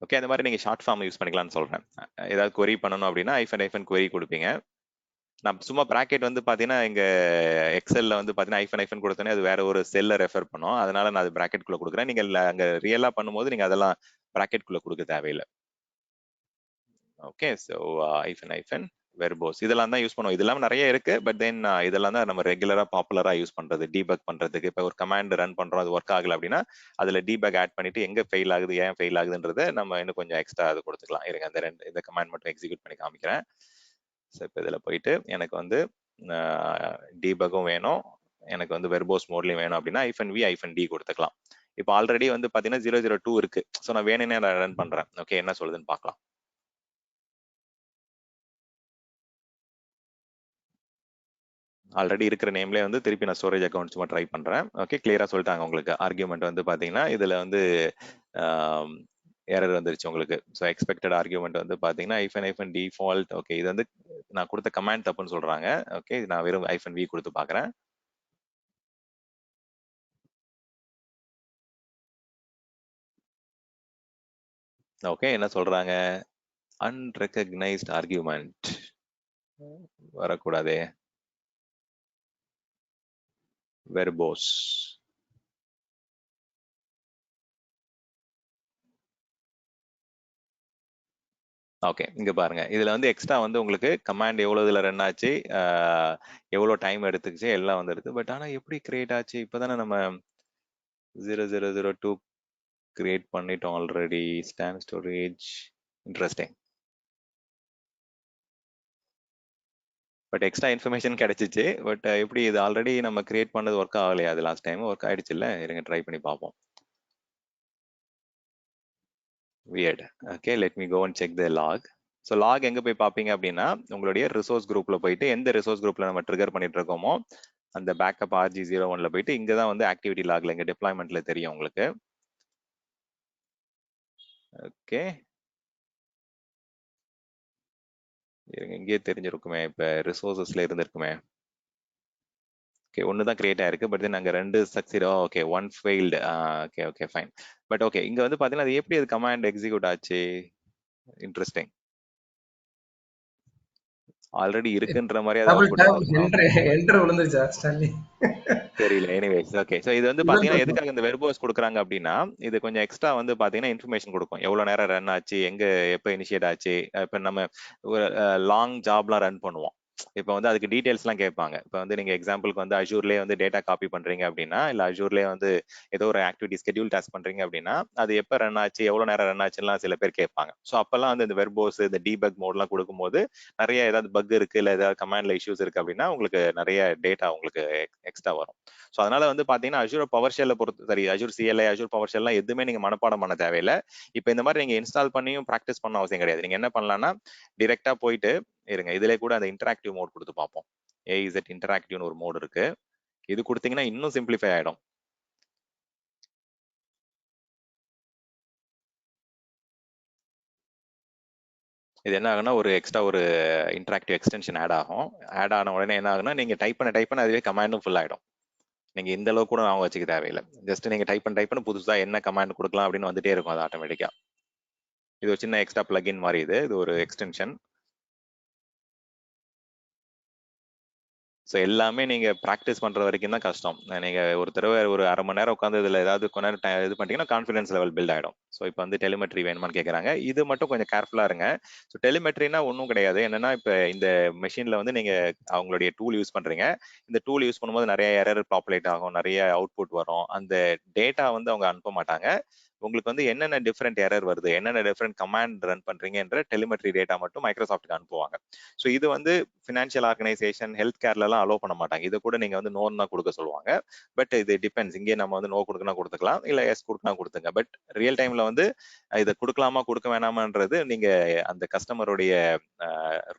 ஓகே, அந்த மாதிரி நீங்க ஷார்ட் ஃபார்ம் யூஸ் பண்ணிக்கலாம்னு சொல்றேன். ஏதாவது query பண்ணணும் அப்படின்னா ஐஃபன் query கொடுப்பீங்க. நான் சும்மா பிராக்கெட் வந்து பாத்தீங்கன்னா இங்க எக்ஸல்ல வந்து பாத்தீங்கன்னா ஐஃபன் கொடுத்தோன்னே அது வேற ஒரு செல்ல ரெஃபர் பண்ணும். அதனால நான் அது பிராக்கெட் குள்ள கொடுக்குறேன். நீங்க அங்க ரியலா பண்ணும்போது நீங்க அதெல்லாம் பிராக்கெட் குள்ள கொடுக்க தேவையில்லை. ஓகே, ஸோ ஐஃபன் வெர்போஸ் இதெல்லாம் தான் யூஸ் பண்ணுவோம். இதெல்லாம் நிறைய இருக்கு. பட் தென் இதெல்லாம் தான் நம்ம ரெகுலரா பாப்புலரா யூஸ் பண்றது டீபக் பண்றதுக்கு. இப்போ ஒரு கமாண்ட் ரன் பண்றோம், அது ஒர்க் ஆகல அப்படின்னா அதுல டீபக் ஆட் பண்ணிட்டு எங்க ஃபெயில் ஆகுது, ஏன் ஃபெயில் ஆகுதுன்றத நம்ம இன்னும் கொஞ்சம் எக்ஸ்ட்ரா அது கொடுத்துக்கலாம். இருங்க, இந்த கமாண்ட் மட்டும் எக்ஸிக்யூட் பண்ணி காமிக்கிறேன். ஸோ இப்போ இதுல போயிட்டு எனக்கு வந்து டீபக்கும் வேணும், எனக்கு வந்து வெர்போஸ் மோட்லயும் வேணும் அப்படின்னா -v-d கொடுத்துக்கலாம். இப்போ ஆல்ரெடி வந்து பாத்தீங்கன்னா 002 இருக்கு. ஸோ நான் வேணும்னே ரன் பண்றேன். ஓகே, என்ன சொல்லுதுன்னு பார்க்கலாம். ஆல்ரெடி இருக்கிற நேம்லேயே வந்து திருப்பி நான் ஸ்டோரேஜ் அக்கௌண்ட் சும்மா ட்ரை பண்றேன். ஓகே, கிளியரா சொல்லிட்டாங்க உங்களுக்கு. ஆர்கியூமெண்ட் வந்து பாத்தீங்கன்னா இதுல வந்து எரர் வந்துருச்சு உங்களுக்கு. ஸோ எக்ஸ்பெக்டட் ஆர்கியூமெண்ட் வந்து பாத்தீங்கன்னா ஐஃபன் டிஃபால்ட். ஓகே, இது வந்து நான் கொடுத்த கமாண்ட் தப்புன்னு சொல்றாங்க. ஓகே, நான் வெறும் -v கொடுத்து பாக்குறேன். ஓகே, என்ன சொல்றாங்க, அன்ரெகக்னைஸ்ட் ஆர்கியூமெண்ட் வரக்கூடாதே, வெர்போஸ். ஓகே, இங்க பாருங்க. இதுல வந்து எக்ஸ்ட்ரா வந்து உங்களுக்கு கமாண்ட் எவ்வளவு இதுல ரன் ஆச்சு, எவ்வளவு டைம் எடுத்துக்கிச்சு எல்லாம் வந்துருது. பட் ஆனா எப்படி கிரியேட் ஆச்சு? இப்பதானே நம்ம 0002 கிரியேட் பண்ணிட்டோம் already. Stand storage, interesting. But extra information கிடைச்சிச்சு. பட் எப்படி இது ஆல்ரெடி நம்ம கிரியேட் பண்ணது ஒர்க் ஆகலையா? அது லாஸ்ட் டைம் ஒர்க் ஆயிடுச்சு இல்ல. இருங்க ட்ரை பண்ணி பார்ப்போம். Weird. Okay, let me go and check the log. So log எங்க போய் பார்ப்பீங்க அப்படின்னா உங்களுடைய ரிசோர்ஸ் குரூப்ல போயிட்டு எந்த ரிசோர்ஸ் குரூப்ல நம்ம ட்ரிகர் பண்ணிட்டு இருக்கோமோ அந்த பேக்கப் RG-01ல போயிட்டு இங்க தான் வந்து ஆக்டிவிட்டி லாக்ல இங்க டிப்ளாய்மெண்ட்ல தெரியும் உங்களுக்கு. ஓகே, இங்கே தெரிஞ்சிருக்குமே. இப்ப ரிசோர்சஸ்ல இருந்திருக்குமே. ஓகே, ஒன்னு தான் கிரியேட் ஆயிருக்கு. பட் தென் அங்க 2 succeed. Okay, 1 failed. Okay okay fine. But okay, இங்க வந்து பாத்தீங்கன்னா அது எப்படி அது கமாண்ட் எக்ஸிக்யூட் ஆச்சு? இன்ட்ரெஸ்டிங். ஆல்ரெடி இருக்குன்ற மாதிரி அது டபுள் அவுட்புட் டேப் வந்திருக்கணும். என்டர் விழுந்துருச்சா ஸ்டான்லி? தெரியல. Anyways okay. ஸோ இது வந்து பாத்தீங்கன்னா எதுக்காக இந்த வெர்போஸ் கொடுக்குறாங்க அப்படின்னா இது கொஞ்சம் எக்ஸ்ட்ரா வந்து பாத்தீங்கன்னா இன்ஃபர்மேஷன் கொடுக்கும். எவ்வளவு நேரம் ரன் ஆச்சு, எங்க எப்ப இனிஷியேட் ஆச்சு. இப்ப நம்ம ஒரு லாங் ஜாப்லாம் ரன் பண்ணுவோம். இப்போ வந்து அதுக்கு டீடைல்ஸ் எல்லாம் கேட்பாங்க. இப்போ வந்து நீங்க எக்ஸாம்பிளுக்கு வந்து அஜூர்லேயே வந்து டேட்டா காப்பி பண்றீங்க அப்படின்னா, இல்ல அஜூர்லேயே வந்து ஏதோ ஒரு ஆக்டிவிட்டி ஸ்கெடியூல் டாஸ்க் பண்றீங்க அப்படின்னா அது எப்ப ரன் ஆச்சு, எவ்வளவு நேரம் ரன் ஆச்சுலாம் சில பேர் கேட்பாங்க. ஸோ அப்பெல்லாம் வந்து இந்த வெர்போஸ் இந்த டீபக் மோட்லாம் கொடுக்கும்போது நிறைய ஏதாவது பக் இருக்கு, இல்ல ஏதாவது கமாண்ட்ல இஷ்யூஸ் இருக்கு அப்படின்னா உங்களுக்கு நிறைய டேட்டா உங்களுக்கு எக்ஸ்ட்ரா வரும். ஸோ அதனால வந்து பாத்தீங்கன்னா அஜூர் பவர் ஷெல்லை பொறுத்து சரி, அஜூர் CLI அஜூர் பவர் ஷெல்லாம் எதுவுமே நீங்க மனப்பாடம் பண்ண தேவையில்லை. இப்போ இந்த மாதிரி நீங்க இன்ஸ்டால் பண்ணியும் ப்ராக்டிஸ் பண்ண அவசியம் கிடையாது. நீங்க என்ன பண்ணலாம்னா டிரெக்டா போயிட்டு இருங்க, இதுல கூட அந்த இன்டராக்டிவ் மோட் கொடுத்து பார்ப்போம். AZ இன்டராக்டிவ்னு ஒரு மோட் இருக்கு. இது கொடுத்தீங்கன்னா இன்னும் சிம்பிளிஃபை ஆயிடும். இது என்ன ஆகுனா ஒரு எக்ஸ்ட்ரா ஒரு இன்டராக்டிவ் எக்ஸ்டென்ஷன் ஆட் ஆகும். ஆட் ஆன உடனே என்ன ஆகுனா நீங்க டைப் பண்ண அதுவே கமாண்டும் ஃபுல் ஆயிடும். நீங்க இந்த அளவுக்கு கூட நான் வச்சுக்க தேவையில்லை. ஜஸ்ட் நீங்க டைப் பண்ண புதுசா என்ன கமாண்ட் கொடுக்கலாம் அப்படின்னு வந்துட்டே இருக்கும் அது ஆட்டோமேட்டிக்கா. இது ஒரு சின்ன எக்ஸ்ட்ரா பிளகின் மாதிரி இது ஒரு எக்ஸ்டென்ஷன். ஸோ எல்லாமே நீங்க ப்ராக்டிஸ் பண்ற வரைக்கும் தான் கஷ்டம். நீங்க ஒரு தடவை ஒரு அரை மணி நேரம் உட்காந்து இதுல ஏதாவது கொஞ்ச நேரம் இது பண்ணிட்டீங்கன்னா கான்ஃபிடன்ஸ் லெவல் பில்ட் ஆயிடும். ஸோ இப்போ வந்து டெலிமெட்ரி வேணுமான்னு கேட்குறாங்க. இது மட்டும் கொஞ்சம் கேர்ஃபுல்லா இருங்க. ஸோ டெலிமெட்ரினா ஒன்றும் கிடையாது. என்னன்னா இப்போ இந்த மெஷின்ல வந்து நீங்க அவங்களுடைய டூல் யூஸ் பண்றீங்க. இந்த டூல் யூஸ் பண்ணும்போது நிறைய எரர் பாப்புலேட் ஆகும், நிறைய அவுட்புட் வரும். அந்த டேட்டா வந்து அவங்க அனுப்ப மாட்டாங்க. உங்களுக்கு வந்து என்னென்ன டிஃப்ரெண்ட் எரர் வருது, என்னென்ன டிஃப்ரெண்ட் கமாண்ட் ரன் பண்றீங்கன்ற டெலிமெட்ரி டேட்டா மட்டும் மைக்ரோசாஃப்ட்டுக்கு அனுப்புவாங்க. ஸோ இது வந்து ஃபினான்ஷியல் ஆர்கனைசேஷன், ஹெல்த் கேர்லாம் அலோவ் பண்ண மாட்டாங்க. இதை கூட நீங்க வந்து நோன்னு தான் கொடுக்க சொல்லுவாங்க. பட் இது டிபெண்ட்ஸ். இங்கே நம்ம வந்து நோ கொடுக்கணும் கொடுத்துக்கலாம், இல்ல எஸ் கொடுக்கணும் கொடுத்துங்க. பட் ரியல் டைம்ல வந்து இதை கொடுக்கலாமா கொடுக்க வேணாமான்றது நீங்க அந்த கஸ்டமருடைய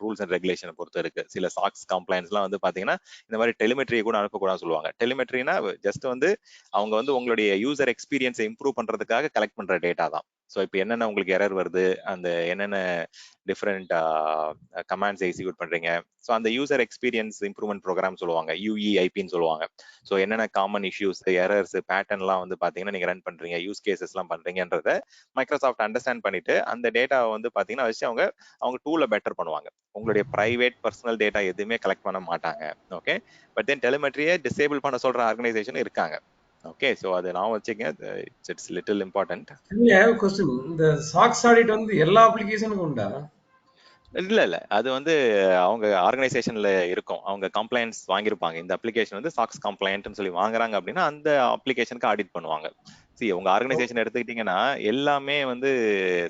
ரூல்ஸ் அண்ட் ரெகுலேஷனை பொறுத்து இருக்கு. சில சாக்ஸ் கம்ப்ளைண்ட்ஸ்லாம் வந்து பாத்தீங்கன்னா இந்த மாதிரி டெலிமெட்ரியை கூட அனுப்பக்கூடாதுன்னு சொல்லுவாங்க. டெலிமெட்ரினா ஜஸ்ட் வந்து அவங்க வந்து உங்களுடைய யூசர் எக்ஸ்பீரியன்ஸை இம்ப்ரூவ் பண்றதுக்காக கலெக்ட் பண்ற டேட்டா தான். ஸோ இப்போ என்னென்ன உங்களுக்கு எரர் வருது, அந்த என்னென்ன டிஃப்ரெண்ட் கமாண்ட்ஸ் எக்ஸிக்யூட் பண்றீங்க, ஸோ அந்த யூசர் எக்ஸ்பீரியன்ஸ் இம்ப்ரூவ்மெண்ட் ப்ரோக்ராம் சொல்லுவாங்க, யூஇஐபின்னு சொல்லுவாங்க. ஸோ என்னென்ன காமன் இஷ்யூஸ், எரர்ஸ், பேட்டர்ன்லாம் வந்து பாத்தீங்கன்னா நீங்க ரன் பண்றீங்க, யூஸ் கேசஸ்லாம் பண்றீங்கன்றத மைக்ரோசாஃப்ட் அண்டர்ஸ்டாண்ட் பண்ணிட்டு அந்த டேட்டாவை வந்து பாத்தீங்கன்னா வச்சு அவங்க டூலை பெட்டர் பண்ணுவாங்க. உங்களுடைய பிரைவேட் பர்சனல் டேட்டா எதுவுமே கலெக்ட் பண்ண மாட்டாங்க. ஓகே, பட் தென் டெலிமெட்ரியை டிசேபிள் பண்ண சொல்ற ஆர்கனைசேஷன் இருக்காங்க. ஓகே, ஸோ அது நான் வச்சுக்கேன். It's little important. I have a question. இந்த சாக்ஸ் ஆடிட் வந்து எல்லா அப்ளிகேஷனுக்கும் உண்டா? இல்ல அது வந்து அவங்க ஆர்கனைசேஷன்ல இருக்கும். அவங்க கம்ப்ளைண்ட்ஸ் வாங்கியிருப்பாங்க. இந்த அப்ளிகேஷன் வந்து சாக்ஸ் கம்ப்ளைண்ட்னு சொல்லி வாங்குறாங்க அப்படின்னா அந்த அப்ளிகேஷனுக்கு ஆடிட் பண்ணுவாங்க. உங்க ஆர்கனைசேஷன் எடுத்துக்கிட்டீங்கன்னா எல்லாமே வந்து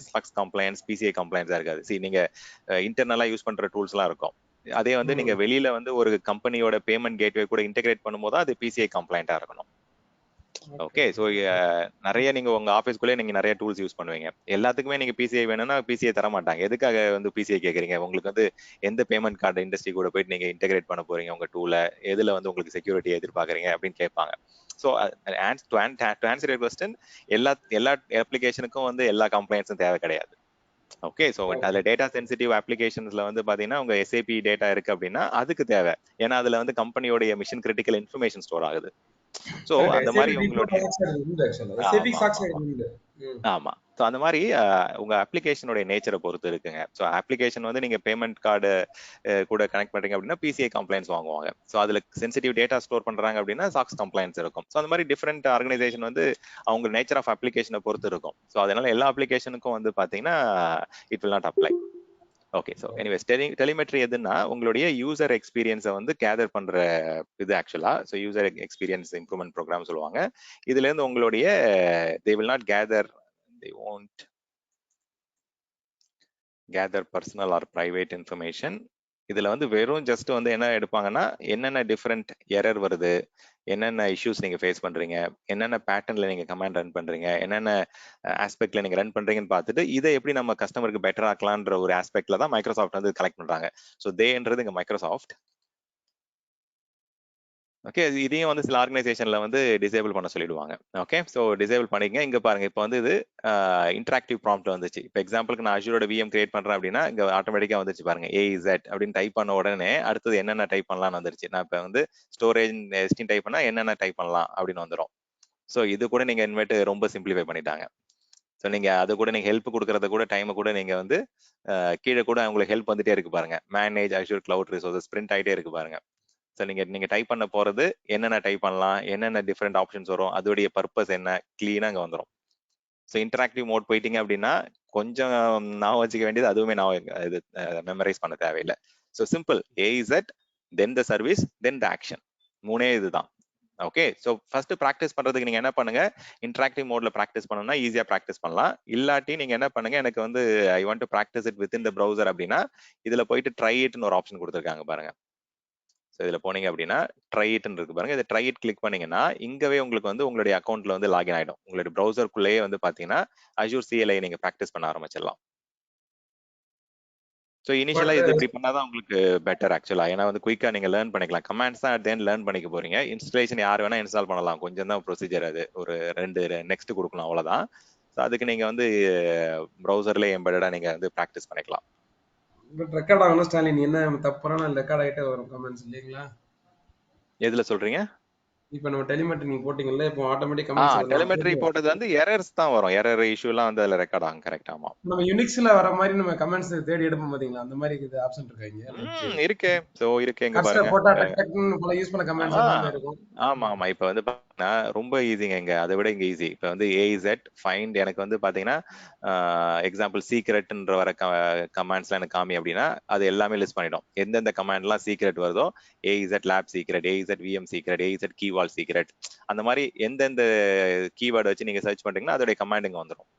சாக்ஸ் கம்ப்ளைண்ட்ஸ், பிசிஐ கம்ப்ளைண்ட்ஸா இருக்காது. நீங்க இன்டர்னலா யூஸ் பண்ற டூல்ஸ் எல்லாம் இருக்கும். அதே வந்து நீங்க வெளியில வந்து ஒரு கம்பெனியோட பேமெண்ட் கேட்வே கூட இன்டெகிரேட் பண்ணும்போது அது பிசிஐ கம்ப்ளைண்டா இருக்கணும். ஓகே, ஸோ நிறைய நீங்க உங்க ஆஃபீஸ்க்குள்ளே நீங்க நிறைய டூல்ஸ் யூஸ் பண்ணுவீங்க. எல்லாத்துக்குமே நீங்க பிசிஐ வேணும்னா பிசிஐ தர மாட்டாங்க. எதுக்காக வந்து பிசிஐ கேட்குறீங்க? உங்களுக்கு வந்து எந்த பேமெண்ட் கார்டு இண்டஸ்ட்ரி கூட போயிட்டு நீங்க இன்டெகிரேட் பண்ண போறீங்க உங்க டூலை, எதுல வந்து உங்களுக்கு செக்யூரிட்டி எதிர்பார்க்குறீங்க அப்படின்னு கேட்பாங்க. So to answer your question, எல்லா எல்லா அப்ளிகேஷனுக்கும் வந்து எல்லா கம்ப்ளைண்ட்ஸும் தேவை கிடையாது. ஓகே, ஸோ அதுல டேட்டா சென்சிட்டிவ் அப்ளிகேஷன்ஸ்ல வந்து பாத்தீங்கன்னா உங்க எஸ்ஏபி டேட்டா இருக்கு அப்படின்னா அதுக்கு தேவை. ஏன்னா அதுல வந்து கம்பெனியோட மிஷன் கிரிட்டிக்கல் இன்ஃபர்மேஷன் ஸ்டோர் ஆகுது. ஸோ அந்த மாதிரி உங்களுடைய ஆமா ஆமா ஆமா ஆமா. ஸோ அந்த மாதிரி உங்க அப்ளிகேஷனுடைய நேச்சரை பொறுத்து இருக்குங்க. ஸோ அப்ளிகேஷன் வந்து நீங்க பேமெண்ட் கார்டு கூட கனெக்ட் பண்றீங்க அப்படின்னா பிசிஐ கம்ப்ளைண்ட்ஸ் வாங்குவாங்க. ஸோ அதுல சென்சிட்டிவ் டேட்டா ஸ்டோர் பண்றாங்க அப்படின்னா சாக்ஸ் கம்ப்ளைண்ட்ஸ் இருக்கும். ஸோ அந்த மாதிரி டிஃப்ரெண்ட் ஆர்கனைசேஷன் வந்து அவங்க நேச்சர் ஆஃப் அப்ளிகேஷனை பொறுத்து இருக்கும். ஸோ அதனால எல்லா அப்ளிகேஷனுக்கும் வந்து பாத்தீங்கன்னா it will not apply. Okay, so anyways telemetry எதுன்னா உங்களுடைய யூசர் எக்ஸ்பீரியன்ஸை வந்து கேதர் பண்ற இது ஆக்சுவலா. So user experience improvement program சொல்லுவாங்க. இதுல இருந்து உங்களுடைய they will not gather, they won't gather personal or private information. இதுல வந்து வெறும் ஜஸ்ட் வந்து என்ன எடுப்பாங்கன்னா என்னென்ன டிஃப்ரெண்ட் எரர் வருது, என்னென்ன இஷ்யூஸ் நீங்க ஃபேஸ் பண்றீங்க, என்னென்ன பேட்டர்ன்ல நீங்க கமாண்ட் ரன் பண்றீங்க, என்னென்ன ஆஸ்பெக்ட்ல நீங்க ரன் பண்றீங்கன்னு பார்த்துட்டு இதை எப்படி நம்ம கஸ்டமருக்கு பெட்டர் ஆக்கலான்ற ஒரு ஆஸ்பெக்ட்ல தான் மைக்ரோசாஃப்ட் வந்து கலெக்ட் பண்றாங்க. ஸோ தேன்றது இங்க மைக்ரோசாஃப்ட். ஓகே, இதையும் வந்து சில ஆர்கனைசேஷன்ல வந்து டிசேபிள் பண்ண சொல்லிடுவாங்க. ஓகே, ஸோ டிசேபிள் பண்ணிக்கங்க. இங்க பாருங்க, இப்போ வந்து இது இன்டராக்டிவ் ப்ராம்ப்ட் வந்துச்சு. இப்போ எக்ஸாம்பிளுக்கு நான் அஜூரோட விஎம் கிரியேட் பண்றேன் அப்படின்னா இங்க ஆட்டோமேட்டிக்கா வந்துச்சு பாருங்க, ஏஇசட் அப்படின்னு டைப் பண்ண உடனே அடுத்தது என்னென்ன டைப் பண்ணலாம்னு வந்துருச்சு. நான் இப்போ வந்து ஸ்டோரேஜ் எஸ்டின் டைப் பண்ணா என்னென்ன டைப் பண்ணலாம் அப்படின்னு வந்துடும். ஸோ இது கூட நீங்க இன்வெர்ட் ரொம்ப சிம்பிளிஃபை பண்ணிட்டாங்க. ஸோ நீங்க அது கூட நீங்க ஹெல்ப் கொடுக்கறத கூட டைமை கூட நீங்க வந்து கீழே கூட உங்களுக்கு ஹெல்ப் வந்துட்டே இருக்கு பாருங்க, manage Azure cloud resources print ஆகிட்டே இருக்கு பாருங்க. ஸோ நீங்க டைப் பண்ண போறது என்னென்ன டைப் பண்ணலாம், என்னென்ன டிஃப்ரெண்ட் ஆப்ஷன்ஸ் வரும், அதோடைய பர்பஸ் என்ன, கிளீனா அங்க வந்துடும். ஸோ இன்டராக்டிவ் மோட் போயிட்டீங்க அப்படின்னா கொஞ்சம் நான் வச்சுக்க வேண்டியது அதுவுமே நான் இது மெமரைஸ் பண்ண தேவையில்லை. So simple, AZ then the service then the action, மூணே இதுதான். ஓகே, ஸோ ஃபர்ஸ்ட் ப்ராக்டிஸ் பண்றதுக்கு நீங்க என்ன பண்ணுங்க, இன்டராக்டிவ் மோட்ல ப்ராக்டிஸ் பண்ணணும்னா ஈஸியா ப்ராக்டிஸ் பண்ணலாம். இல்லாட்டி நீங்க என்ன பண்ணுங்க, எனக்கு வந்து I want to practice it with in the browser அப்படின்னா இதுல போயிட்டு ட்ரை இட்னு ஒரு ஆப்ஷன் கொடுத்துருக்காங்க பாருங்க. ஸோ இதில் போனீங்க அப்படின்னா ட்ரை இட்னு இருக்கு பாருங்க, இதை ட்ரை இட் கிளிக் பண்ணீங்கன்னா இங்கவே உங்களுக்கு வந்து உங்களுடைய அக்கௌண்ட்ல வந்து லாகின் ஆயிடும். உங்களுடைய ப்ரௌசருக்குள்ளேயே வந்து பாத்தீங்கன்னா அஜூர் சிஎல்ஐ நீங்க ப்ராக்டிஸ் பண்ண ஆரம்பிச்சிடலாம். ஸோ இனிஷியலா இது இப்படி பண்ணாதான் உங்களுக்கு பெட்டர் ஆக்சுவலா. ஏன்னா வந்து குயிக்கா நீங்க லேர்ன் பண்ணிக்கலாம். கமாண்ட்ஸ் தான் அட் லேர்ன் பண்ணிக்க போறீங்க. இன்ஸ்டலேஷன் யார் வேணா இன்ஸ்டால் பண்ணலாம், கொஞ்சம் தான் ப்ரொசீஜர். அது ஒரு 2 நெக்ஸ்ட் கொடுக்கணும் அவ்வளவுதான். ஸோ அதுக்கு நீங்க வந்து ப்ரௌசர்லேயே எம்பெடடா நீங்க வந்து ப்ராக்டிஸ் பண்ணிக்கலாம். பட் ரெக்கார்ட் ஆகணும் ஸ்டாலின், என்ன தப்புனா ரெக்கார்ட் ஆகிட்டே வரும் கமெண்ட்ஸ் இல்லைங்களா? எதுல சொல்றீங்க? இப்போ நம்ம டெலிமெட்ரி நீங்க போட்டீங்கல்ல, இப்போ ஆட்டோமேட்டிக் கமெண்ட்ஸ் அதெல்லாம் டெலிமெட்ரி போட்டது வந்து எரர்ஸ் தான் வரும். எரர் இஷ்யூலாம் வந்து அதுல ரெக்கார்ட் ஆகும். கரெக்ட். ஆமா. நம்ம யுனிக்ஸ்ல வர மாதிரி நம்ம கமெண்ட்ஸ் தேடி எடுப்போம் பாத்தீங்களா, அந்த மாதிரி இது ஆப்ஷன் இருக்கா இங்க? லைக் இருக்கே. சோ இருக்கு, இங்க கர்சர் பாருங்க. போட்டா டக் டக்னு பல யூஸ் பண்ண கமெண்ட்ஸ் ஆ எல்லாமே இருக்கும். ஆமா, ஆமா. இப்ப வந்து பாத்தீங்கன்னா ரொம்ப ஈஸிங்க இங்க. அதை விட இங்க ஈஸி. இப்ப வந்து ஏஇசட் ஃபைண்ட் எனக்கு வந்து பாத்தீங்கன்னா எக்ஸாம்பிள் சீக்ரெட்ன்ற வர கமாண்ட்ஸ்லாம் எனக்கு காமி அப்படின்னா அது எல்லாமே லிஸ்ட் பண்ணிடும். எந்தெந்த கமாண்ட்லாம் சீக்ரெட் வருதோ, AZ lab secret, AZ VM secret, AZ keyvault secret, அந்த மாதிரி எந்தெந்த கீவேர்டு வச்சு நீங்க சர்ச் பண்றீங்கன்னா அதோட கமாண்ட் இங்க வந்துடும்.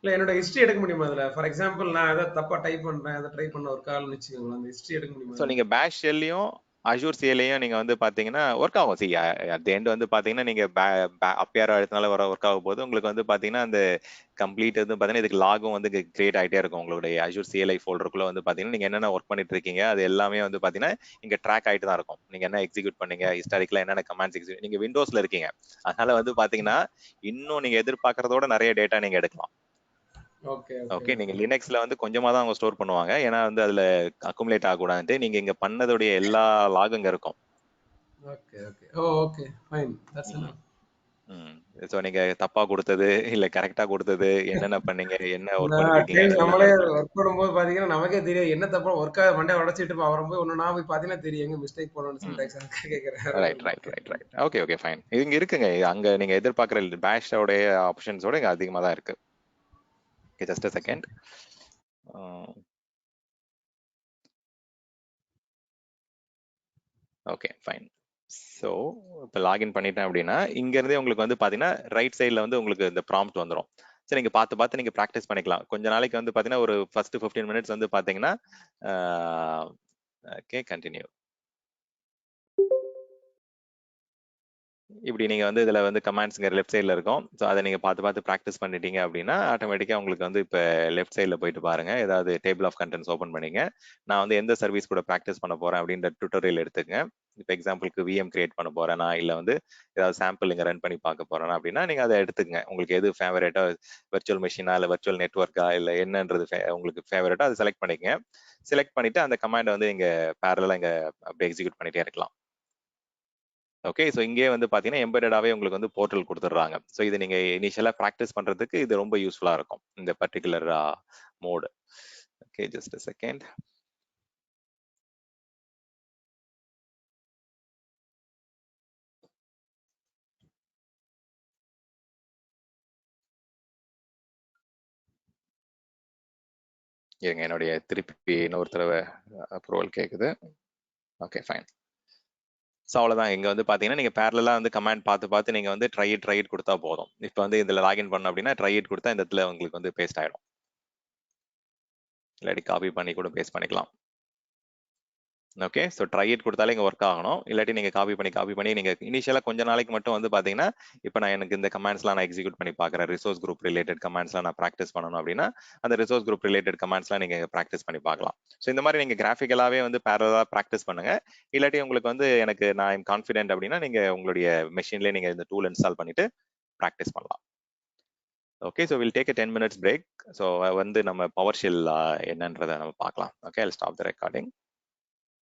இல்ல என்னோட ஹிஸ்டரி எடுக்க முடியுமா அதுல? ஃபார் எக்ஸாம்பிள் நான் ஏதாவது தப்பா டைப் பண்றேன், அதை ட்ரை பண்ண ஒரு கால்னு வச்சுக்கோங்களேன், அந்த ஹிஸ்டரி எடுக்க முடியுமா ஸோ அதுல? நீங்க பேஷ் ஷெல்லையும் அஷூர் சிஎலையும் நீங்க வந்து பாத்தீங்கன்னா ஒர்க் ஆகும். சி அட் எண்ட் வந்து பாத்தீங்கன்னா நீங்க அப்பியார் அழுத்தினால வர ஒர்க் ஆகும் போது உங்களுக்கு வந்து பாத்தீங்கன்னா அந்த கம்ப்ளீட் வந்து பாத்தீங்கன்னா இதுக்கு லாகும் வந்து கிரியேட் ஆகிட்டே இருக்கும். உங்களுடைய அஷூர் சிஎல்ஐ ஃபோல்டருக்குள்ள வந்து பாத்தீங்கன்னா நீங்க என்னென்ன ஒர்க் பண்ணிட்டு இருக்கீங்க அது எல்லாமே வந்து பாத்தீங்கன்னா இங்க ட்ராக் ஆகிட்டு தான் இருக்கும். நீங்க என்ன எக்ஸிக்யூட் பண்ணீங்க, ஹிஸ்டாரிக்கலா என்னென்ன கமாண்ட்ஸ் எக்ஸிக்யூட், நீங்க விண்டோஸ்ல இருக்கீங்க, அதனால வந்து பாத்தீங்கன்னா இன்னும் நீங்க எதிர்பார்க்கறதோட நிறைய டேட்டா நீங்க எடுக்கலாம். Okay okay okay. நீங்க ஓகே லினக்ஸ்ல வந்து கொஞ்சமா தான் அவங்க ஸ்டோர் பண்ணுவாங்க. ஏன்னா வந்து அதுல அக்குமுலேட் ஆகக்கூடாதுன்ட்டு நீங்க இங்க பண்ணதுடைய எல்லா லாகும் இங்க இருக்கும். Okay okay. Oh okay fine, that's hmm. Enough. Hmm. So நீங்க தப்பா குடுத்தது, இல்ல கரெக்ட்டா குடுத்தது, என்னென்ன பண்ணீங்க, என்ன ஒர்க் நான் பண்ணிட்டு அட் இருக்கீங்க, டைம்ஸ் அது எல்லாமே நம்மளே இருக்கும். ஒர்க் பண்ணும்போது பாத்தீங்கன்னா நமக்கே தெரியும் என்ன தப்பா ஒர்க்கா மண்டைய உடைச்சிட்டு இருப்போம். அப்புறம் போய் ஒண்ணு நான் போய் பாத்தீங்கன்னா தெரியும் எங்க மிஸ்டேக் பண்ணணும்னு ம். சின்டாக்ஸ் கேட்கிறேன். Right, right, right, right. Okay, okay, fine. இங்க இருக்குங்க. அங்க நீங்க எதிர்பார்க்கிற பேஷோடைய ஆப்ஷன்ஸோட இங்க அதிகமா தான் இருக்கு. Okay, just a second. Okay, fine. So இப்போ லாகின் பண்ணிட்டேன் அப்படின்னா இங்க இருந்தே உங்களுக்கு வந்து பாத்தீங்கன்னா ரைட் சைடில் வந்து உங்களுக்கு இந்த ப்ராம்ப்ட் வந்துடும். சரி, நீங்க பார்த்து பார்த்து நீங்க ப்ராக்டிஸ் பண்ணிக்கலாம். கொஞ்ச நாளைக்கு வந்து பாத்தீங்கன்னா ஒரு ஃபர்ஸ்ட் 15 மினிட்ஸ் வந்து பாத்தீங்கன்னா ஓகே, கண்டினியூ. இப்படி நீங்க வந்து இதுல வந்து கமாண்ட்ஸ்ங்க லெஃப்ட் சைடுல இருக்கும். ஸோ அதை நீங்க பார்த்து பார்த்து ப்ராக்டிஸ் பண்ணிட்டீங்க அப்படின்னா ஆட்டோமேட்டிக்கா உங்களுக்கு வந்து இப்போ லெஃப்ட் சைடுல போயிட்டு பாருங்க. ஏதாவது டேபிள் ஆஃப் கண்டென்ட்ஸ் ஓப்பன் பண்ணீங்க. நான் வந்து எந்த சர்வீஸ் கூட ப்ராக்டிஸ் பண்ண போறேன் அப்படின்ற டுட்டோரியல் எடுத்துக்கங்க. இப்போ எக்ஸாம்பிளுக்கு விஎம் கிரியேட் பண்ண போறேனா, இல்ல வந்து ஏதாவது சாம்பிள் இங்க ரன் பண்ணி பார்க்க போறேனா அப்படின்னா நீங்க அதை எடுத்துக்கங்க. உங்களுக்கு எது ஃபேவரேட்டா, வெர்ச்சுவல் மெஷினா இல்ல வெர்ச்சுவல் நெட்ஒர்க்கா இல்ல என்னன்றது உங்களுக்கு ஃபேவரட்டா அதை செலக்ட் பண்ணிக்கங்க. செலக்ட் பண்ணிட்டு அந்த கமாண்டை வந்து இங்க பேரலா இங்க அப்படியே எக்ஸிக்யூட் பண்ணிட்டே இருக்கலாம். ஓகே. ஸோ இங்கேயே வந்து பார்த்தீங்கன்னா, எம்பெடடாவே உங்களுக்கு வந்து போர்ட்டல் குடுத்துடுறாங்க. ஸோ இது நீங்க இனிஷியலா பிராக்டிஸ் பண்றதுக்கு இது ரொம்ப யூஸ்ஃபுல்லா இருக்கும். இந்த particular mode. Okay, just a second. இருங்க, என்னுடைய திருப்பி இன்னொரு தடவை அப்ரூவல் கேக்குது. Okay, fine. ஸோ அவ்வளோதான். இங்க வந்து பார்த்தீங்கன்னா, நீங்க பேரலலா வந்து கமாண்ட் பார்த்து பார்த்து நீங்க வந்து ட்ரை இட் குடுத்தா போதும். இப்போ வந்து இதுல லாகின் பண்ணணும் அப்படின்னா, ட்ரை இட் குடுத்தா இந்த இடத்துல உங்களுக்கு வந்து பேஸ்ட் ஆயிடும். இல்லாட்டி காப்பி பண்ணி கூட பேஸ்ட் பண்ணிக்கலாம். ஓகே. ஸோ ட்ரை இட் குடுத்தாலே இங்க ஒர்க் ஆகணும். இல்லாட்டி நீங்க காப்பி பண்ணி நீங்க இனிஷியலா கொஞ்ச நாளைக்கு மட்டும் வந்து பார்த்தீங்கன்னா, இப்ப நான் எனக்கு இந்த கமாண்ட்ஸ்லாம் நான் எக்ஸிக்யூட் பண்ணி பார்க்குறேன். ரிசோர்ஸ் குரூப் ரிலேட்டட் கமாண்ட்ஸ்லாம் நான் பிராக்டிஸ் பண்ணணும் அப்படின்னா, அந்த ரிசோர்ஸ் குரூப் ரிலேட்டட் கமாண்ட்ஸ்லாம் நீங்க பிராக்டிஸ் பண்ணி பார்க்கலாம். ஸோ இந்த மாதிரி நீங்க கிராஃபிக்கலாவே வந்து பேரலா பிராக்டிஸ் பண்ணுங்க. இல்லாட்டி உங்களுக்கு வந்து எனக்கு நான் ஐம் கான்ஃபிடென்ட் அப்படின்னா, நீங்க உங்களுடைய மெஷின்லயே நீங்க இந்த டூல் இன்ஸ்டால் பண்ணிட்டு பிராக்டிஸ் பண்ணலாம். Okay. So will take a 10 minutes break. So வந்து நம்ம பவர் ஷெல் என்னன்றதை நம்ம பார்க்கலாம். Okay, I will stop the recording.